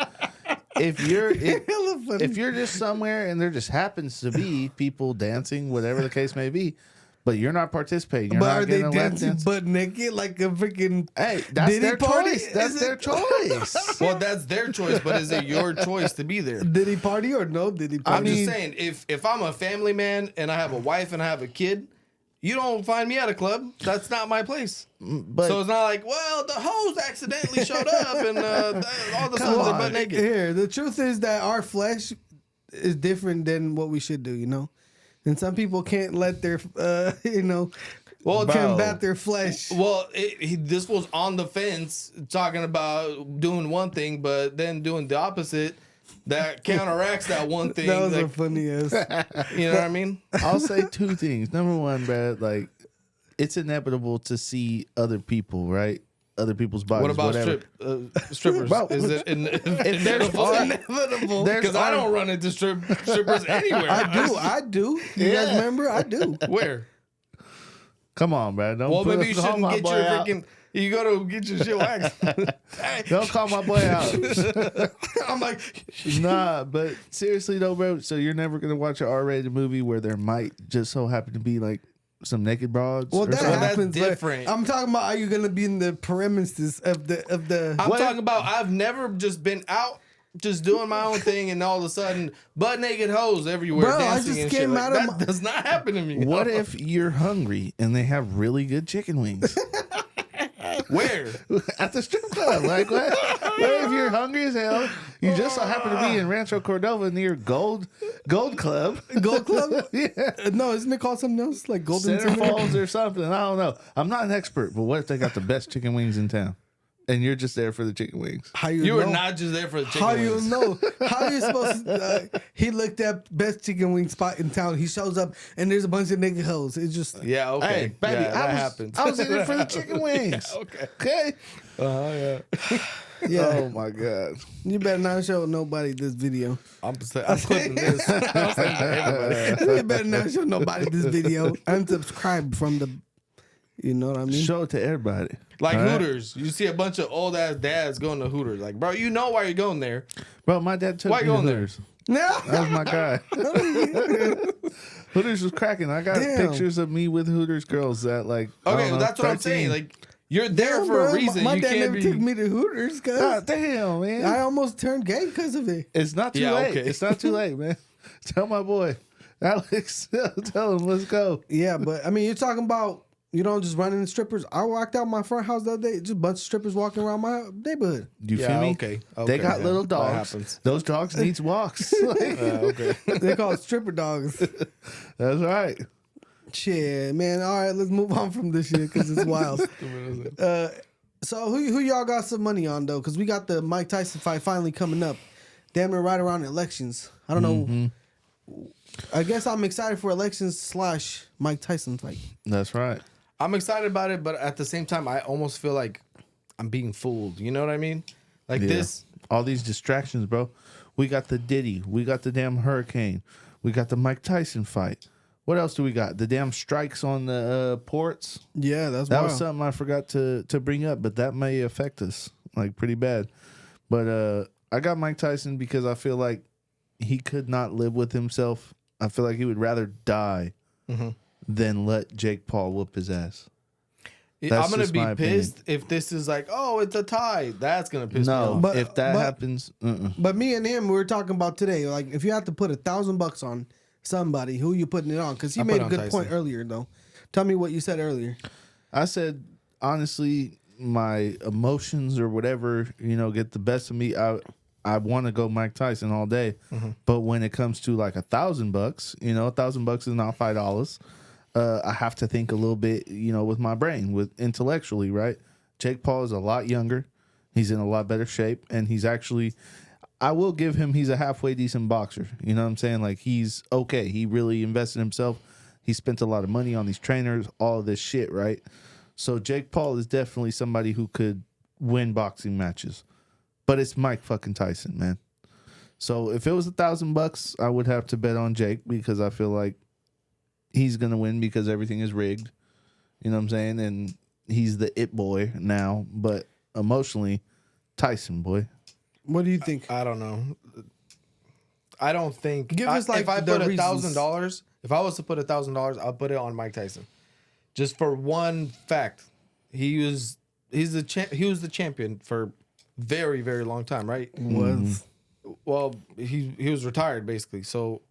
if you're just somewhere and there just happens to be people dancing, whatever the case may be, but you're not participating, you're But not are they getting a lap dancing dance. butt naked like a freaking? Hey, that's Diddy their party? choice. That's Is their it- choice. well, that's their choice, but is it your choice to be there? Did he party or no? Did he party? I'm just saying, if I'm a family man and I have a wife and I have a kid, You don't find me at a club. That's not my place. But So it's not like, well, the hoes accidentally showed up and all the sons are butt naked. Here, the truth is that our flesh is different than what we should do, you know? And some people can't let their, combat their flesh. Well, this was on the fence talking about doing one thing, but then doing the opposite. That counteracts that one thing. That was a funny ass. You know what I mean? I'll say two things. Number one, Brad, like it's inevitable to see other people, right? Other people's bodies. What about whatever. strippers? Bro, Is it if there's Inevitable. because I don't run into strippers anywhere. I do. You guys remember? I do. Where? Come on, Brad. Don't Well, put, maybe you call shouldn't my get boy your out. freaking. You go to get your shit waxed. Don't call my boy out. I'm like, Nah, but seriously though, bro. So you're never gonna watch an R-rated movie where there might just so happen to be like some naked broads. Well, or that something? happens. That's but different. I'm talking about, are you going to be in the premises of the? I'm talking about. I've never just been out. Just doing my own thing, and all of a sudden, butt naked hoes everywhere Bro, I dancing just and came shit. out Like, of that does not happen to me. What if you're hungry and they have really good chicken wings Where? at the strip club? Like what? What if you're hungry as hell? You just so happen to be in Rancho Cordova near Gold Club. Gold Club? Yeah. No, isn't it called something else? Like Golden Center Center? Falls or something. I don't know. I'm not an expert, but what if they got the best chicken wings in town? And you're just there for the chicken wings. How You know? were not just there for the chicken How wings. you know? How you supposed to? He looked at best chicken wing spot in town. He shows up and there's a bunch of nigga hoes. It's just Yeah, okay. Hey, baby, yeah, that happens. I was in it for the chicken wings. Okay. Okay. Yeah. yeah. Oh my God. You better not show nobody this video. I'm putting this. I'm saying to everybody. You better not show nobody this video. Unsubscribe from the. You know what I mean? Show it to everybody. Like All right? Hooters. You see a bunch of old ass dads going to Hooters. Like, bro, you know why you're going there. Bro, my dad took Why me going to there? Hooters. No. That was my guy. Hooters was cracking. I got Damn. pictures of me with Hooters girls at like. I Okay, don't know, that's what I'm 13. saying. Like, you're there Damn, for bro. a reason. My you dad can't never be. took me to Hooters, cuz God damn, man. I almost turned gay because of it. It's not too Yeah, late. okay. It's not too late, man. Tell my boy, Alex, tell him, let's go. Yeah, but I mean, you're talking about you don't just run in strippers. I walked out my front house the other day, just a bunch of strippers walking around my neighborhood. You Yeah, feel me? okay, They got yeah, little that dogs. happens. Those dogs needs walks. Like, Okay. They call it stripper dogs. that's right. Shit, man. All right, let's move on from this shit because it's wild. So who y'all got some money on though? Because we got the Mike Tyson fight finally coming up. Damn near right around elections. I don't know. I guess I'm excited for elections / Mike Tyson fight. That's right. I'm excited about it, but at the same time, I almost feel like I'm being fooled. You know what I mean? Like Yeah. this. All these distractions, bro. We got the Diddy. We got the damn hurricane. We got the Mike Tyson fight. What else do we got? The damn strikes on the ports. Yeah, that's That wild. was something I forgot to bring up, but that may affect us like pretty bad. But I got Mike Tyson because I feel like he could not live with himself. I feel like he would rather die than let Jake Paul whoop his ass. That's I'm gonna just be my pissed if this is like, oh, it's a tie. That's gonna piss me No, off. But- if that but- happens, But me and him, we were talking about today. Like, if you have to put $1,000 on somebody, who you putting it on? Because he I made put a on good Tyson. point earlier, though. Tell me what you said earlier. I said honestly, my emotions or whatever, get the best of me. I want to go Mike Tyson all day, but when it comes to like $1,000, $1,000 is not $5. I have to think a little bit, with my brain, with intellectually, right? Jake Paul is a lot younger. He's in a lot better shape, and he's actually, I will give him, he's a halfway decent boxer. You know what I'm saying? Like, he's okay. He really invested in himself. He spent a lot of money on these trainers, all of this shit, right? So Jake Paul is definitely somebody who could win boxing matches, but it's Mike fucking Tyson, man. So if it was $1,000, I would have to bet on Jake because I feel like he's gonna win because everything is rigged. You know what I'm saying? And he's the it boy now, but emotionally, Tyson boy. What do you think? I don't know. I don't think. Give us, like, if I the put reasons. $1,000. If I was to put $1,000, I'll put it on Mike Tyson, just for one fact. He was the champion for very, very long time, right? Was Well, he was retired basically. So,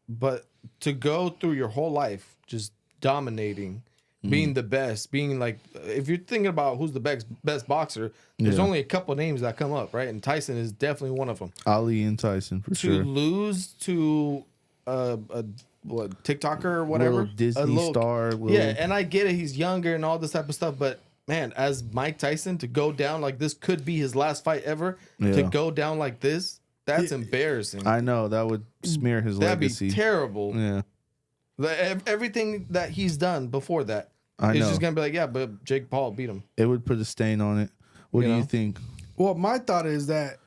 but to go through your whole life just dominating, being the best, being like, if you're thinking about who's the best boxer, there's only a couple names that come up, right? And Tyson is definitely one of them. Ali and Tyson for To sure. lose to a TikToker or whatever, Little Disney star. Yeah, and I get it, he's younger and all this type of stuff, but man, as Mike Tyson, to go down like this could be his last fight ever. To go down like this, that's embarrassing. I know that would smear his That'd legacy. be terrible. Yeah. Everything that he's done before that, I he's know. just gonna be like, yeah, but Jake Paul beat him. It would put a stain on it. What do you think? Well, my thought is that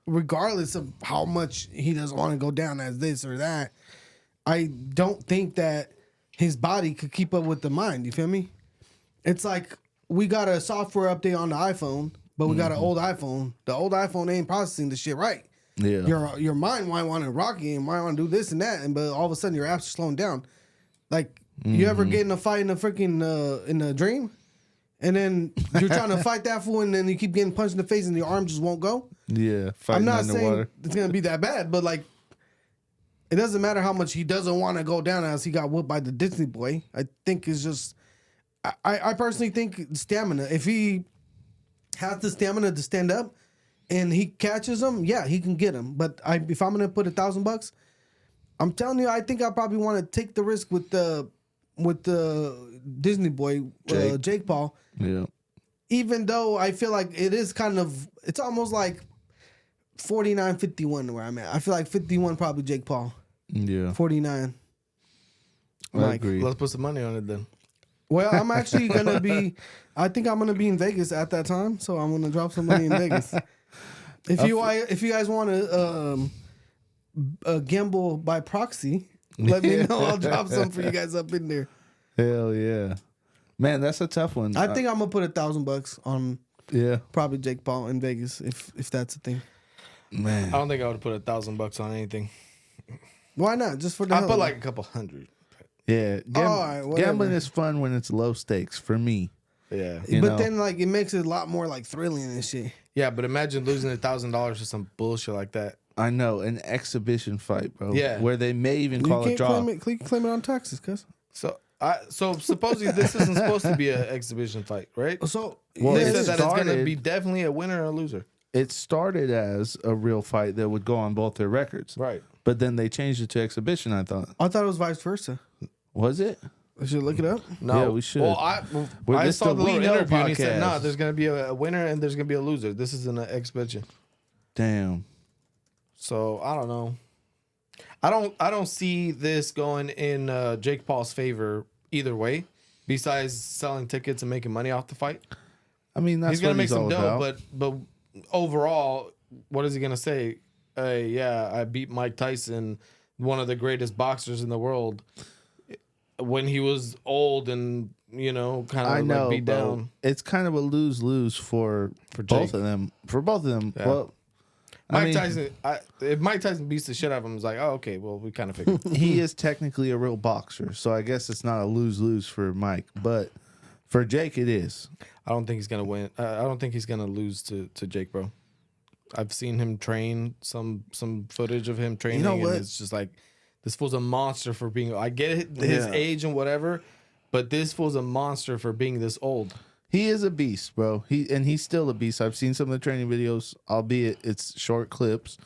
regardless of how much he doesn't want to go down as this or that, I don't think that his body could keep up with the mind. You feel me? It's like we got a software update on the iPhone, but we got an old iPhone. The old iPhone ain't processing the shit right. Yeah. Your mind might want to rock it and might want to do this and that, but all of a sudden your apps are slowing down. Like, you ever get in a fight in a freaking in a dream, and then you're trying to fight that fool, and then you keep getting punched in the face, and your arm just won't go. Yeah. I'm Fighting not saying underwater. it's gonna be that bad, but like, it doesn't matter how much he doesn't want to go down as he got whooped by the Disney boy. I think it's just, I personally think stamina. If he has the stamina to stand up, and he catches him, yeah, he can get him. But if I'm gonna put $1,000, I'm telling you, I think I probably want to take the risk with the Disney boy, Jake Paul. Yeah. Even though I feel like it is kind of, it's almost like 49-51 where I'm at. I feel like 51 probably Jake Paul. Yeah. 49. I agree. Let's put some money on it then. Well, I'm actually gonna be. I think I'm gonna be in Vegas at that time, so I'm gonna drop some money in Vegas. If you guys want to gamble by proxy, let me know. I'll drop some for you guys up in there. Hell yeah. Man, that's a tough one. I think I'm gonna put $1,000 on probably Jake Paul in Vegas if that's a thing. Man. I don't think I would put $1,000 on anything. Why not? Just for the I hell put of it. like a couple hundred. Yeah. All right, whatever. Gambling is fun when it's low stakes for me. Yeah. You but know? then like it makes it a lot more like thrilling and shit. Yeah, but imagine losing $1,000 for some bullshit like that. I know, an exhibition fight, bro. Yeah. Where they may even You call a can't draw. claim it on taxes, cuz. So supposedly this isn't supposed to be an exhibition fight, right? So Well, They it said that it's going to started- be definitely a winner or a loser. It started as a real fight that would go on both their records. Right. But then they changed it to exhibition, I thought. I thought it was vice versa. Was it? I should look it up. No, Yeah, we should. Well, We're I just saw a the We little Know interview and he said, podcast. no, there's going to be a winner and there's going to be a loser. This isn't an exhibition. Damn. So I don't know. I don't see this going in Jake Paul's favor either way. Besides selling tickets and making money off the fight, I mean, that's he's gonna what make he's some all dough. about. But overall, what is he gonna say? Hey, yeah, I beat Mike Tyson, one of the greatest boxers in the world, when he was old and kind I of know, like beat bro. down. It's kind of a lose-lose for Jake. both of them. For both of them. Yeah. Well, Mike Tyson, if Mike Tyson beats the shit out of him, it's like, oh, okay, well, we kind of figured. he is technically a real boxer, so I guess it's not a lose-lose for Mike, but for Jake, it is. I don't think he's gonna win. I don't think he's gonna lose to Jake, bro. I've seen him train some footage of him training, what? and it's just like this fool's a monster for being. I get it, his Yeah. age and whatever, but this fool's a monster for being this old. He is a beast, bro. He's still a beast. I've seen some of the training videos, albeit it's short clips,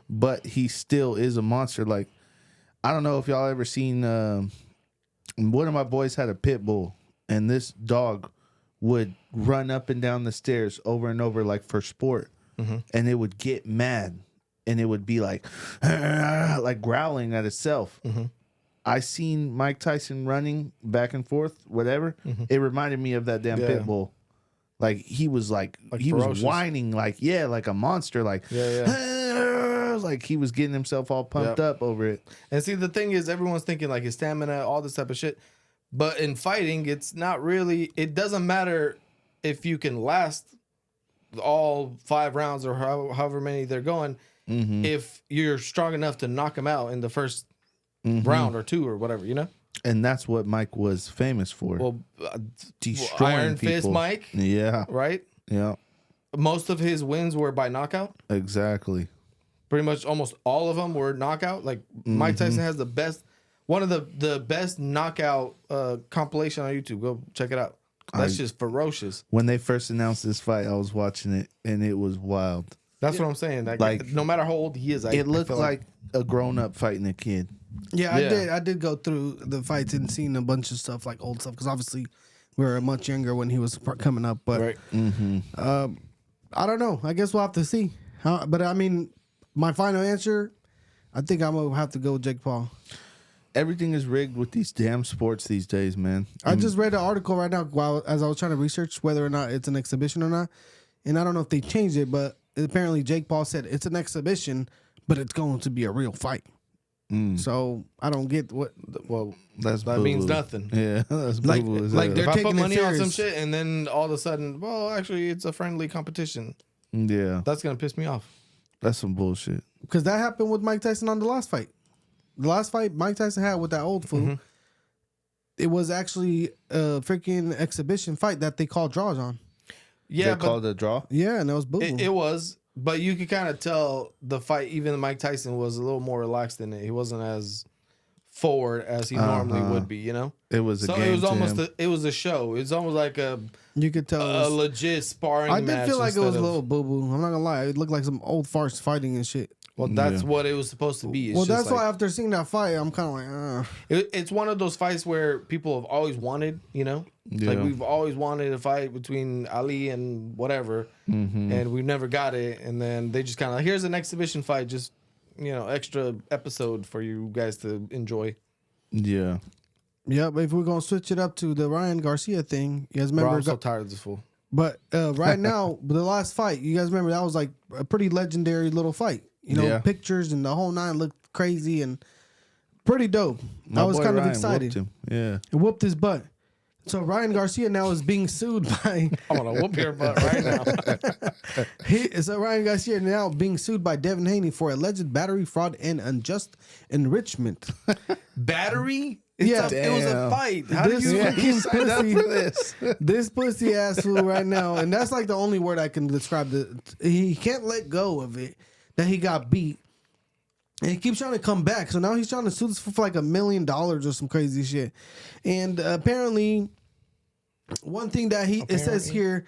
but he still is a monster. Like, I don't know if y'all ever seen. One of my boys had a pit bull, and this dog would run up and down the stairs over and over, like for sport, and it would get mad, and it would be like growling at itself. I seen Mike Tyson running back and forth, whatever. It reminded me of that damn pit bull. Like he was like he ferocious. was whining like a monster, like like he was getting himself all pumped up over it. And see, the thing is, everyone's thinking like his stamina, all this type of shit. But in fighting, it's not really. It doesn't matter if you can last all 5 rounds or however many they're going. If you're strong enough to knock him out in the first round or 2 or whatever, And that's what Mike was famous for. Well, destroying Iron Fist people. Mike, Yeah. right? Yeah. Most of his wins were by knockout. Exactly. Pretty much almost all of them were knockout. Like Mike Tyson has the best, One of the best knockout compilation on YouTube. Go check it out. That's just ferocious. When they first announced this fight, I was watching it, and it was wild. That's what I'm saying. Like no matter how old he is, It looked like a grown-up fighting a kid. Yeah, I did go through the fights and seen a bunch of stuff, like old stuff, because obviously we were much younger when he was coming up. But right. I don't know. I guess we'll have to see. But I mean, my final answer, I think I'm gonna have to go with Jake Paul. Everything is rigged with these damn sports these days, man. I just read an article right now as I was trying to research whether or not it's an exhibition or not, and I don't know if they changed it, but apparently Jake Paul said it's an exhibition, but it's going to be a real fight. So I don't get what. Well, that means nothing. Yeah, that's Like- boo-boo as like hell. they're If I put taking it money on some serious. shit and then all of a sudden, well, actually, it's a friendly competition. Yeah, That's gonna piss me off. that's some bullshit. Because that happened with Mike Tyson on the last fight. The last fight Mike Tyson had with that old fool, it was actually a freaking exhibition fight that they called draws on. Yeah, They but called it a draw. Yeah, and that was boo. it was. But you could kind of tell the fight. Even Mike Tyson was a little more relaxed in it. He wasn't as forward as he normally would be. You know. It was a So game. it was to almost him. it was a show. It was almost like a You could tell. a legit sparring I match. did feel like it was a instead of- little boo boo. I'm not gonna lie. It looked like some old farce fighting and shit. Well, that's what it was supposed to be. It's Well, just that's like, why after seeing that fight, I'm kind of like, it's one of those fights where people have always wanted, you know? Like Yeah. we've always wanted a fight between Ali and whatever, and we've never got it. And then they just kind of, here's an exhibition fight, just, extra episode for you guys to enjoy. Yeah. yeah. But if we're gonna switch it up to the Ryan Garcia thing, you guys Bro, remember? I'm so tired of this fool. But right now, the last fight, you guys remember that was like a pretty legendary little fight. Yeah. Pictures and the whole nine looked crazy and pretty dope. My I was boy kind of Ryan excited. whooped him. Yeah. It whooped his butt. So Ryan Garcia now is being sued by. I'm going to whoop your butt right now. So Ryan Garcia now being sued by Devon Haney for alleged battery, fraud, and unjust enrichment. Battery? Yeah. It was a Damn. fight. How did This you... fucking Signed up pussy- for this. This pussy ass fool right now, and that's like the only word I can describe. He can't let go of it that he got beat, and he keeps trying to come back. So now he's trying to sue this fool for like $1 million or some crazy shit. And apparently, one thing that it says here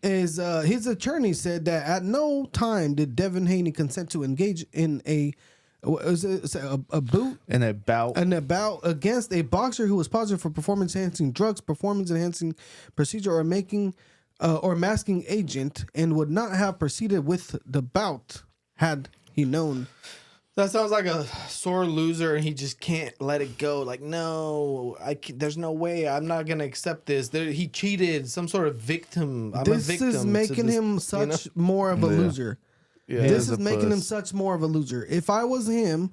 is his attorney said that at no time did Devon Haney consent to engage in a boot. And a bout. An about against a boxer who was positive for performance enhancing drugs, performance enhancing procedure, or making or masking agent, and would not have proceeded with the bout had he known. That sounds like a sore loser, and he just can't let it go. Like, no, there's no way. I'm not gonna accept this. He cheated. Some sort of victim. I'm a This victim. is to making this, him such more of a loser. He This is is a making him puss. such more of a loser. If I was him,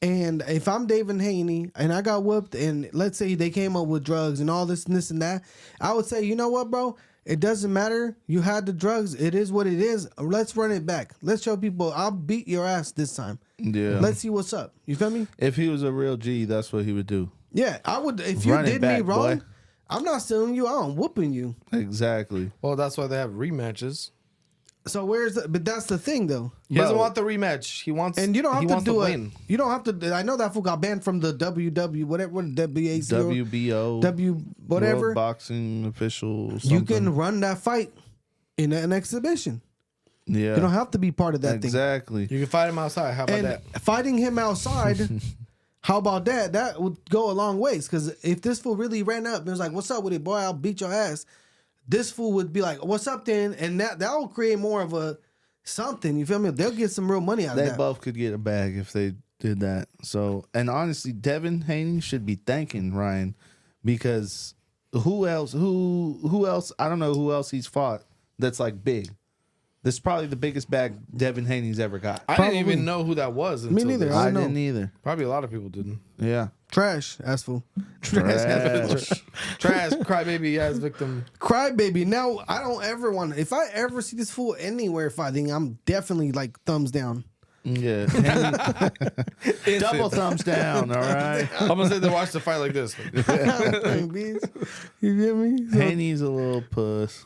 and if I'm Devon Haney, and I got whooped, and let's say they came up with drugs and all this and this and that, I would say, you know what, bro? It doesn't matter. You had the drugs. It is what it is. Let's run it back. Let's show people I'll beat your ass this time. Yeah. Let's see what's up. You feel me? If he was a real G, that's what he would do. Yeah, I would. If you Run it did me back, wrong, boy. I'm not suing you. I'm whooping you. Exactly. Well, that's why they have rematches. So where's the? But that's the thing, though. He doesn't Bro. want the rematch. He wants, And you don't he have to wants do it. win. You don't have to. I know that fool got banned from the WW whatever, what WAC WBO. whatever. World Boxing Official. You Something. can run that fight in an exhibition. Yeah. You don't have to be part of that thing. Exactly. You can fight him outside. How about And that? fighting him outside, how about that? That would go a long ways. Because if this fool really ran up and was like, "What's up with it, boy? I'll beat your ass," this fool would be like, "What's up, then?" And that will create more of a something. You feel me? They'll get some real money out of They that. both could get a bag if they did that. So, and honestly, Devon Haney should be thanking Ryan because who else? Who else? I don't know who else he's fought that's like big. This is probably the biggest bag Devon Haney's ever got. I Probably. didn't even know who that was. Me Until neither. this. I I don't know. didn't either. Probably a lot of people didn't. Yeah. Trash, ass fool. Trash. Trash, crybaby ass victim. Crybaby. Now I don't ever want. If I ever see this fool anywhere fighting, I'm definitely like thumbs down. Yeah. Haney, double thumbs down. All right. I'm gonna say they watch the fight like this. You feel me? So- Haney's a little puss,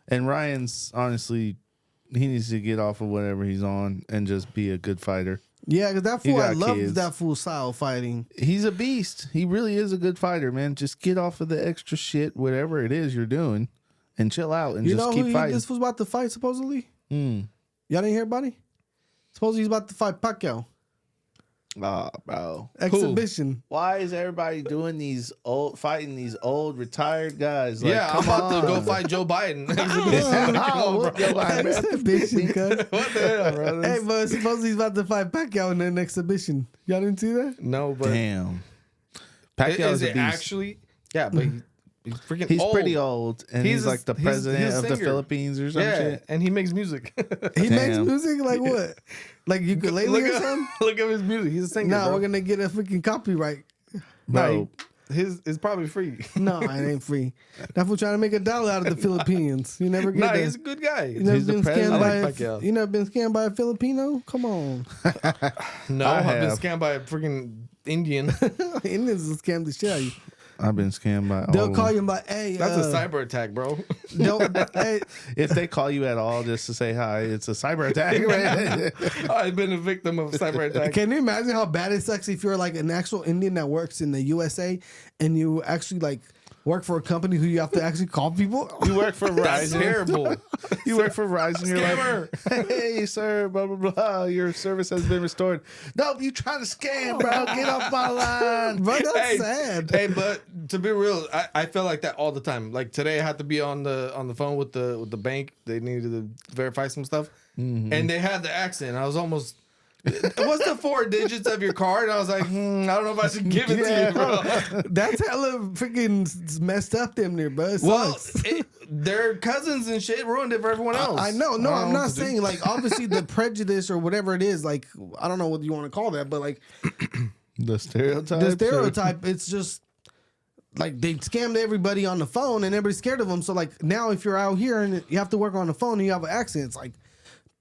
and Ryan's honestly, he needs to get off of whatever he's on and just be a good fighter. Yeah, because that You fool, I got love kids. that fool style fighting. He's a beast. He really is a good fighter, man. Just get off of the extra shit, whatever it is you're doing, and chill out and You just know keep who fighting. this fool's about to fight, supposedly? Y'all didn't hear about it? Supposedly he's about to fight Pacquiao. Oh, bro. Exhibition. Why is everybody doing fighting these old retired guys? Like, Yeah, I'm come about to go on. fight Joe Biden. Oh, whoop your line, man. Exhibition, cuz. What the hell, bro? Hey, but supposedly he's about to fight Pacquiao in an exhibition. Y'all didn't see that? No, but Damn. is Pacquiao's a it beast. actually? Yeah, but he's freaking He's old. pretty old, and he's like the president he's a of the singer. Philippines or some Yeah, shit. and he makes music. He makes Damn. music like what? Like ukulele or something? Look at his music. He's a singer. No, bro. we're gonna get a freaking copyright. Bro, His is probably free. No, it ain't free. That fool trying to make $1 out of the Philippines. You never get Nah, that. he's a good guy. You never He's the been president. scammed I by like Pacquiao. you never been scammed by a Filipino? Come on. No, I I've been have. scammed by a freaking Indian. Indians will scam the shit out of you. I've been scammed by They'll all call of you like, hey, That's a cyber attack, bro. hey, If they call you at all just to say hi, it's a cyber attack. Right? I've been a victim of a cyber attack. can you imagine how bad it sucks if you're like an actual Indian that works in the USA and you actually like work for a company who you have to actually call people? You work for That's Verizon. terrible. You work for Verizon. You're Scammer. like, hey, sir, blah, blah, blah. Your service has been restored. Nope, you trying to scam, bro. Get off my line. Bro, that's Hey, sad. Hey, but to be real, I feel like that all the time. Like today, I had to be on the phone with the bank. They needed to verify some stuff, and they had the accent. I was almost. What's the 4 digits of your card? I was like, I don't know if I should give it to you, bro. That's hella freaking messed up them there, bro. It Well, sucks. their cousins and shit ruined it for everyone else. I know. No, I don't I'm know not what to do. saying like obviously the prejudice or whatever it is. Like I don't know what you want to call that, but like The stereotype. the stereotype, it's just like they scammed everybody on the phone and everybody's scared of them. So like now if you're out here and you have to work on the phone and you have an accent, it's like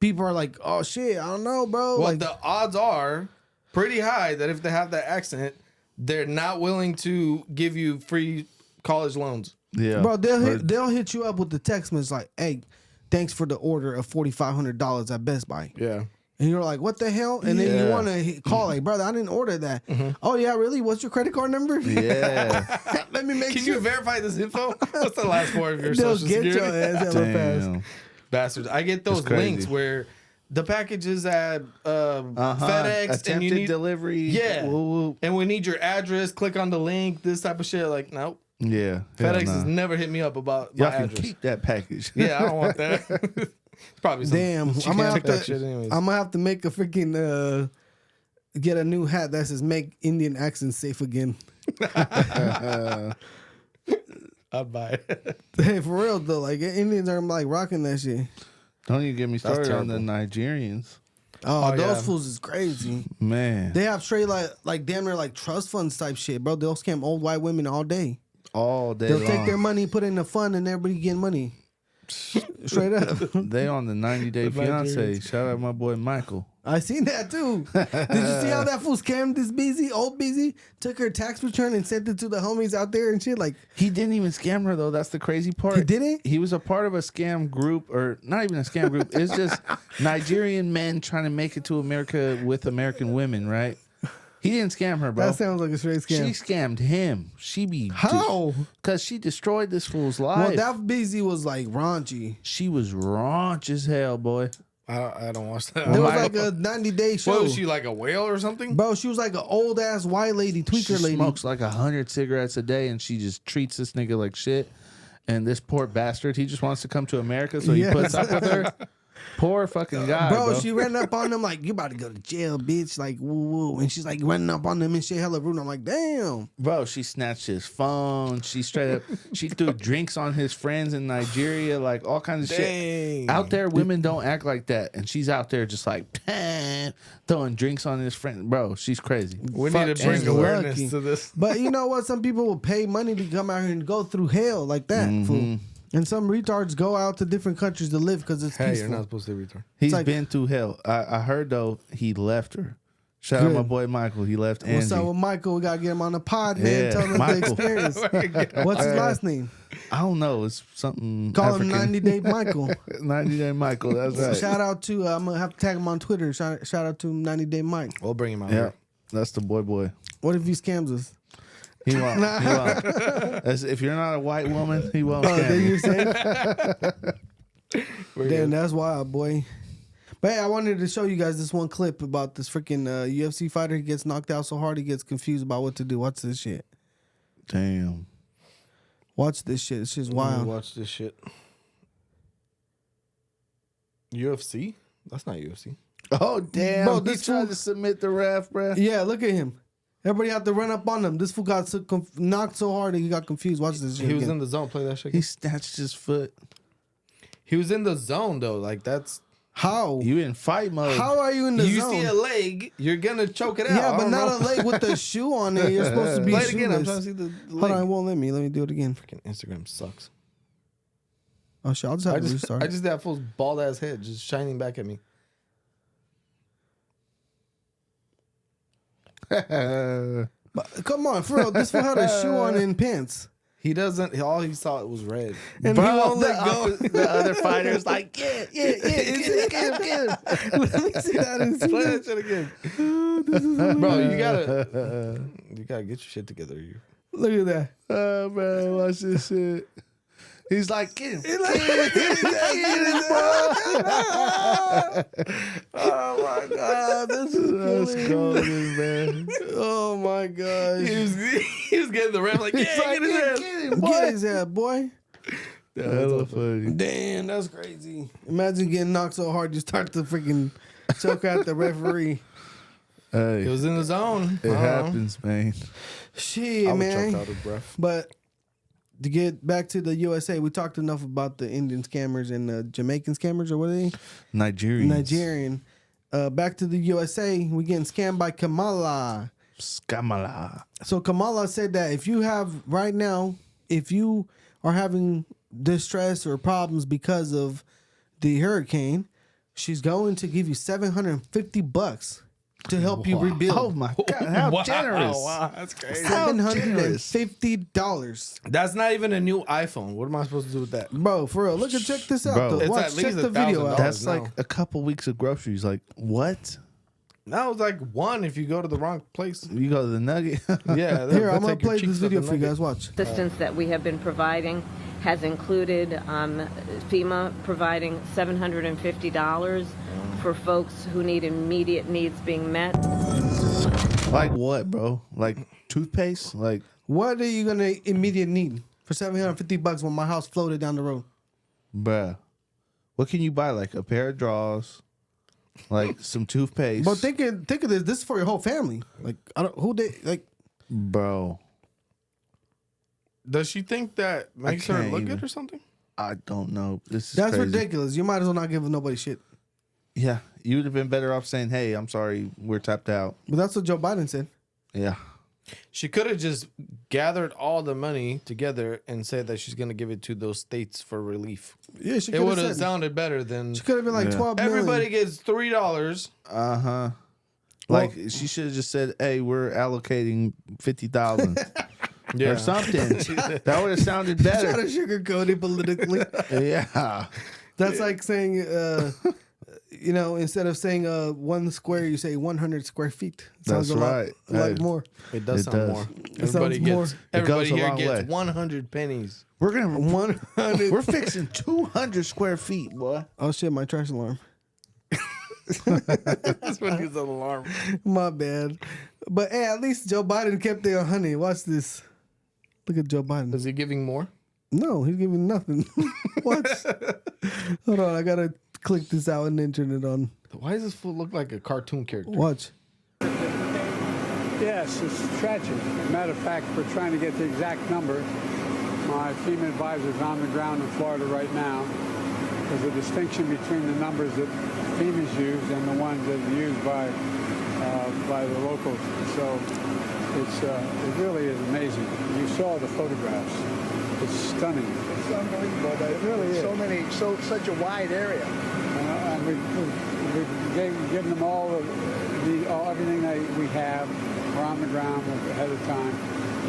people are like, oh shit, I don't know, bro. Well, like the odds are pretty high that if they have that accent, they're not willing to give you free college loans. Yeah. bro, they'll hit you up with the text message like, hey, thanks for the order of $4,500 at Best Buy. Yeah. And you're like, what the hell? And then you Yeah. want to call like, brother, I didn't order that. Oh yeah, really? What's your credit card number? Yeah. Let me make Can sure. you verify this info? What's the last 4 of your They'll social get security? your ass hella fast. Damn. Bastards. I get those crazy. links where the package is at FedEx and Attempted you need delivery. Yeah. Woo, woo. and we need your address. Click on the link. This type of shit. Like, nope. Yeah. FedEx hell has nah. never hit me up about Y'all my can address. keep that package. Yeah, I don't want that. It's probably some Damn, she I'm gonna can't have pick that shit to. anyways. I'm gonna have to make a freaking get a new hat that says "Make Indian accents safe again." I'd buy it. Hey, for real though, like Indians are like rocking that shit. Don't even get me started on the terrible. Nigerians. Oh, Oh, those yeah. fools is crazy. Man. They have straight like damn near like trust funds type shit, bro. They'll scam old white women all day. All day They'll long. take their money, put it in a fund, and everybody getting money. Straight up. They on the 90 Day Fiance. Nigerians. Shout out my boy Michael. I seen that too. Did you see how that fool scammed this old busy, took her tax return and sent it to the homies out there and shit? Like, He didn't even scam her though. That's the crazy part. He didn't? He was a part of a scam group, or not even a scam group. It's just Nigerian men trying to make it to America with American women, right? He didn't scam her, bro. that sounds like a straight scam. She scammed him. She be How? Because she destroyed this fool's life. Well, that busy was like raunchy. She was raunch as hell, boy. I don't watch that. There was my- like a 90-day show. What was she, like a whale or something? Bro, she was like an old ass white lady, tweaker She lady. smokes like 100 cigarettes a day, and she just treats this nigga like shit. And this poor bastard, he just wants to come to America, so Yes. he puts up with her. Poor fucking guy, Bro, she ran up on him like, you about to go to jail, bitch. Like, woo woo. And she's like running up on him and shit hella rude. I'm like, damn. Bro, she snatched his phone. She straight up, she threw drinks on his friends in Nigeria, like all kinds of shit. Dang. Out there, women don't act like that, and she's out there just like throwing drinks on his friend. Bro, she's crazy. We Fuck, need to bring she's awareness lucky. to this. But you know what? Some people will pay money to come out here and go through hell like that, fool. And some retards go out to different countries to live because it's Hey, peaceful. you're not supposed to return. He's like- been through hell. I heard though he left her. Shout out Good. my boy Michael. He left What's Angie. up with Michael? We gotta get him on the pod, man. Yeah, Tell him Michael. the experience. What's his last name? I don't know. It's something. Call him African. 90 Day Michael. 90 Day Michael. That's right. Shout out to, I'm going to have to tag him on Twitter. Shout out to 90 Day Mike. We'll bring him out Yeah, here. that's the boy. What if he scams us? He won't. He won't. If you're not a white woman, he won't. Oh, scam then you. you say? Damn, that's wild, boy. But hey, I wanted to show you guys this one clip about this freaking UFC fighter. He gets knocked out so hard he gets confused about what to do. Watch this shit. Damn. Watch this shit. It's just Let me wild. watch this shit. UFC? That's not UFC. Oh damn! Bro, Bro, this he tried fool- to submit the ref, bro. Yeah, look at him. Everybody had to run up on him. This fool got so knocked so hard that he got confused. Watch this shit. He was again. in the zone. Play that shit. He Again. snatched his foot. He was in the zone though. Like that's. How? You in fight mode? How are you in the You zone? see a leg, you're gonna choke it out. Yeah, I but don't not know. a leg with the shoe on it. You're supposed to be Play it again. I'm trying to shoeless. see the Hold leg. on, it won't let me. Let me do it again. Freaking Instagram sucks. Oh shit, I'll just have to restart. I just that fool's bald ass head just shining back at me. But come on, for real. This fool had a shoe on and pants. He doesn't. All he saw was red. And he won't let go. The other fighter's like, yeah, get him. Let me see that in Play that shit again, bro. You gotta get your shit together. You. Look at that. Oh man, watch this shit. He's like, get him. Get him, Oh my god, this is golden, man. Oh my gosh. He was getting the ref like, yeah, get his ass. Get his ass, boy. Hella funny. Damn, that's crazy. Imagine getting knocked so hard you start to freaking choke out the referee. He Hey, was in the zone. it happens, man. Shit, I would man. choke out his breath. But to get back to the USA, we talked enough about the Indian scammers and the Jamaican scammers, or what are they? Nigerian. Back to the USA, we getting scammed by Kamala. Scamala. So Kamala said that if you have right now, if you are having distress or problems because of the hurricane, she's going to give you $750 to help you rebuild. Oh my god, how generous. Wow, that's crazy. $750. That's not even a new iPhone. What am I supposed to do with that? Bro, for real. Look, check this out. Bro. Though. It's Watch, at check least the video out. $1,000. That's now. like a couple weeks of groceries. Like, what? That was like one if you go to the wrong place. You go to the Nugget? Yeah. Here, I'm going to play this video for you guys. Watch. Assistance that we have been providing has included FEMA providing $750 for folks who need immediate needs being met. Like what, bro? Like toothpaste? Like, What are you going to immediate need for $750 when my house floated down the road? bruh. What can you buy? Like a pair of drawers, like some toothpaste. But think of this. This is for your whole family. Like, I don't, who they, like, bro, Does she think that makes her can't look even. good or something? I don't know. This is that's crazy. ridiculous. You might as well not give nobody shit. Yeah, you would have been better off saying, "Hey, I'm sorry, we're tapped out." But that's what Joe Biden said. Yeah, She could have just gathered all the money together and said that she's going to give it to those states for relief. Yeah, she It could would have have said. sounded better than She could have been like Yeah. 12 million. everybody gets $3. like she should have just said, "Hey, we're allocating 50,000 Yeah. or something." That would have sounded Try to better. sugarcoat it politically. Yeah, That's like saying, you know, instead of saying 1 square, you say 100 square feet. Sounds That's a lot, right. a lot Hey. more. It does It sound does. more. sounds Everybody more. gets. It Everybody goes a here long gets way. 100 pennies. we're gonna 100. we're fixing 200 square feet, boy. Oh shit, my trash alarm. That's when he's an alarm. My bad. But hey, at least Joe Biden kept it 100. Watch this. Look at Joe Biden. Is he giving more? No, he's giving nothing. Watch. Hold on, I gotta click this out and then turn it on. Why does this fool look like a cartoon character? Watch. Yes, it's tragic. Matter of fact, we're trying to get the exact number. My FEMA advisor is on the ground in Florida right now. There's a distinction between the numbers that FEMA's used and the ones that are used by the locals. So it really is amazing. You saw the photographs. It's stunning. It's unbelievable. It really is. Such a wide area. And we've given them all everything that we have. We're on the ground ahead of time.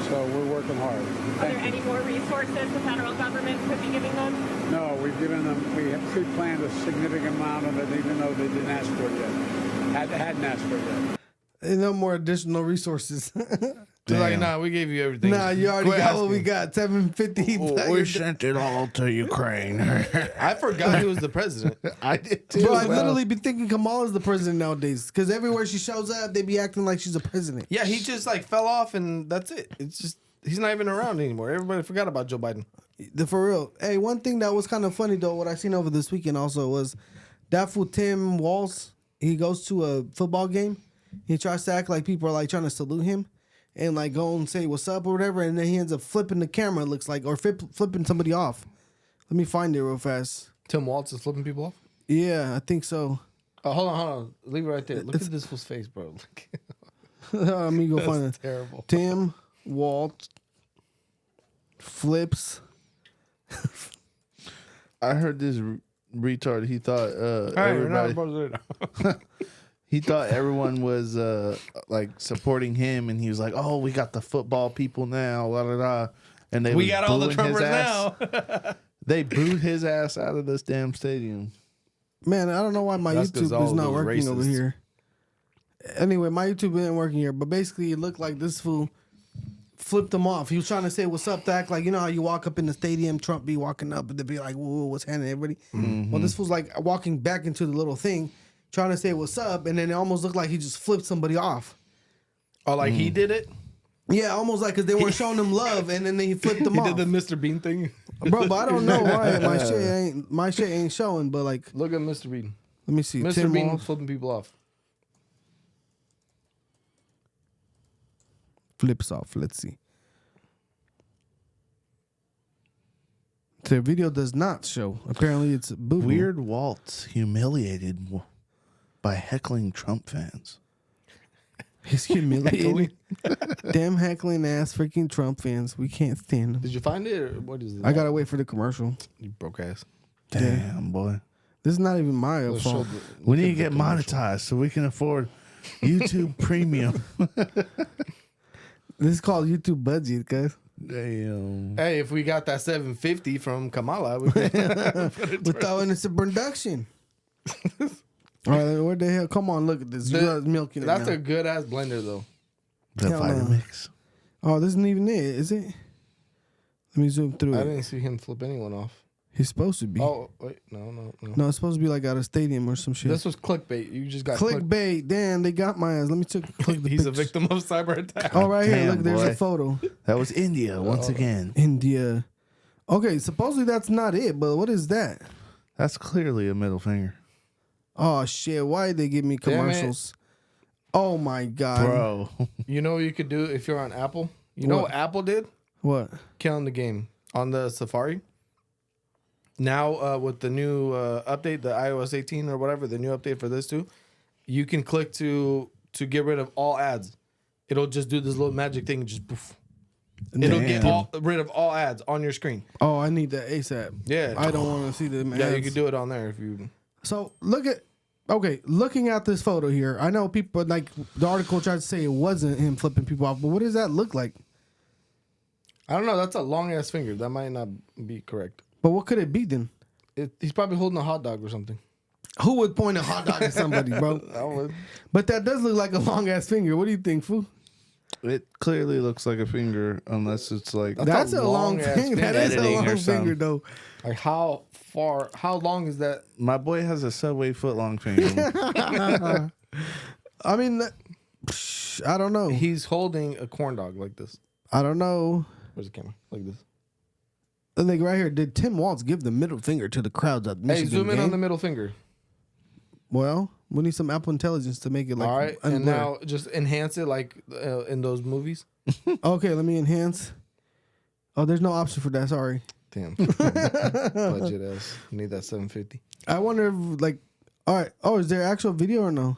So we're working hard. Are there any more resources the federal government could be giving them? No, we've given them, we have pre-planned a significant amount of it, even though they didn't ask for it yet. Hadn't asked for it yet. And no more additional resources. They're like, nah, we gave you everything. Nah, you already Quit got what asking. we got. 750. We sent it all to Ukraine. I forgot he was the president. I did too. Bro, I literally be thinking Kamala's the president nowadays. Because everywhere she shows up, they be acting like she's a president. Yeah, he just like fell off and that's it. It's just, he's not even around anymore. Everybody forgot about Joe Biden. For real. Hey, one thing that was kind of funny, though, what I seen over this weekend also was that fool Tim Walz, he goes to a football game. He tries to act like people are like trying to salute him and like go and say what's up or whatever. And then he ends up flipping the camera, it looks like, or flipping somebody off. Let me find it real fast. Tim Walz is flipping people off? Yeah, I think so. Oh, hold on. Leave it right there. Look at this fool's face, bro. Let me go find it. Terrible. Tim Walz flips. I heard this retard. He thought everybody. He thought everyone was like supporting him, and he was like, "Oh, we got the football people now, la la la," and We got all the Trumpers now. They booed his ass out of this damn stadium. Man, I don't know why my That's 'cause YouTube all is not those working over racists. here. Anyway, my YouTube isn't working here, but basically it looked like this fool flipped him off. He was trying to say what's up to act like, you know how you walk up in the stadium, Trump be walking up and they'd be like, whoa, what's happening, everybody? Well, this fool's like walking back into the little thing, trying to say what's up, and then it almost looked like he just flipped somebody off. Oh, like he did it? Yeah, almost like because they weren't showing him love, and then he flipped them He off. did the Mr. Bean thing. Bro, but I don't know why my shit ain't showing, but like, Look at Mr. Bean. let me see. Mr. Tim Bean Walz flipping people off. flips off. Let's see. The video does not show. Apparently, it's boo-boo. Weird Waltz humiliated by heckling Trump fans. He's humiliated. Damn heckling ass freaking Trump fans. We can't stand them. Did you find it, or what is it? I gotta wait for the commercial. You broke ass. Damn, boy. This is not even my fault. We need to get monetized so we can afford YouTube Premium. This is called YouTube budget, guys. Damn. Hey, if we got that 750 from Kamala, we could Without innocent production. All right, where the hell? Come on, look at this. You guys milking it That's now. a good ass blender, though. The Hell no. Vitamix. Oh, this isn't even it, is it? Let me zoom through I it. didn't see him flip anyone off. He's supposed to be. Oh, wait. No. No, it's supposed to be like at a stadium or some shit. This was clickbait. You just got Clickbait. Damn, they got my ass. Let me click the He's a picture. victim of cyber attack. Oh, right here. Damn, Look, there's boy. a photo. That was India once again. India. Okay, supposedly that's not it, but what is that? That's clearly a middle finger. Oh, shit. Why did they give me Damn it. commercials? Oh, my God. Bro. You know what you could do if you're on Apple? You know what Apple did? What? Killing the game on the Safari. Now, with the new update, the iOS 18 or whatever, the new update for this too, you can click to get rid of all ads. It'll just do this little magic thing, and just poof. It'll get rid of all ads on your screen. Oh, I need that ASAP. Yeah. I don't want to see them ads. Yeah, you can do it on there if you. So looking at this photo here, I know people like the article tried to say it wasn't him flipping people off, but what does that look like? I don't know. That's a long ass finger. That might not be correct. But what could it be then? He's probably holding a hot dog or something. Who would point a hot dog at somebody, bro? I would. But that does look like a long ass finger. What do you think, fool? It clearly looks like a finger, unless it's like That's a long long-ass finger. That finger. is a Editing or long something. finger, though. Like how long is that? my boy has a Subway foot long finger. I mean, I don't know. He's holding a corn dog like this. I don't know. Where's the camera? Like this. Like right here, did Tim Walz give the middle finger to the crowds at the Hey, Michigan zoom in game? on the middle finger. Well, we need some Apple Intelligence to make it like. All right, and unblurred. now just enhance it like in those movies. Okay, let me enhance. Oh, there's no option for that. Sorry. Damn. Budget ass. You need that 750. I wonder if like. All right. Oh, is there actual video or no?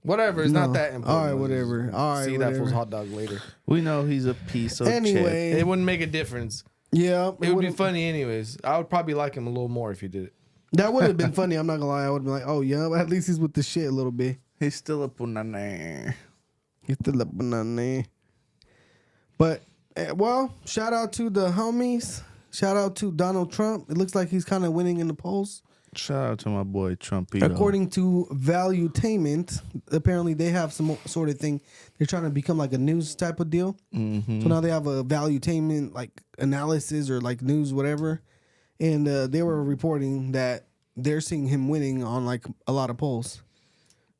Whatever. It's No. not that important. All right, whatever. All right, See that fool's whatever. hot dog later. We know he's a piece of shit. Anyway, It wouldn't make a difference. yeah, It would be would've- funny anyways. I would probably like him a little more if he did it. That would have been funny. I'm not gonna lie. I would have been like, oh yeah, at least he's with the shit a little bit. He's still a punane. He's still up on there. But well, shout out to the homies. Shout out to Donald Trump. It looks like he's kind of winning in the polls. Shout out to my boy Trumpito. According to Valuetainment, apparently they have some sort of thing. They're trying to become like a news type of deal. So now they have a Valuetainment like analysis or like news, whatever. And they were reporting that they're seeing him winning on like a lot of polls.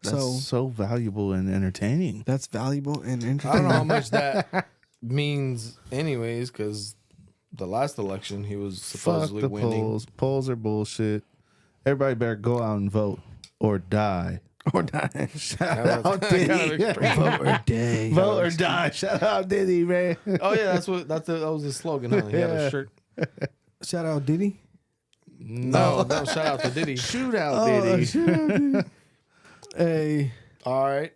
That's so valuable and entertaining. That's valuable and interesting. I don't know how much that means, anyways, because the last election he was supposedly Fuck the winning. polls. Polls are bullshit. Everybody better go out and vote or die. Or die. Shout out Diddy. Vote or die. Vote or die. Shout out Diddy, man. Oh yeah, that was his slogan. Huh? He had a shirt. Shout out Diddy. No, shout out to Diddy. Shoot out Diddy. Hey. All right,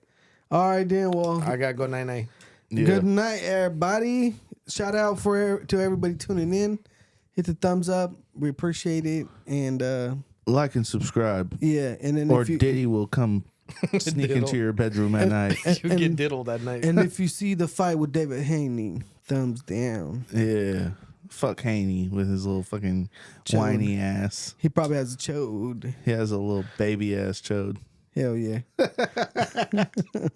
Then. Well, I gotta go 9-9. Yeah. good night, everybody. Shout out to everybody tuning in. Hit the thumbs up. We appreciate it. And Like and subscribe. yeah, and then Or if you, Diddy will come sneak into your bedroom at night. You get diddled that night. and if you see the fight with David Haney, thumbs down. Yeah. Fuck Haney with his little fucking whiny ass. He probably has a chode. He has a little baby ass chode. Hell yeah.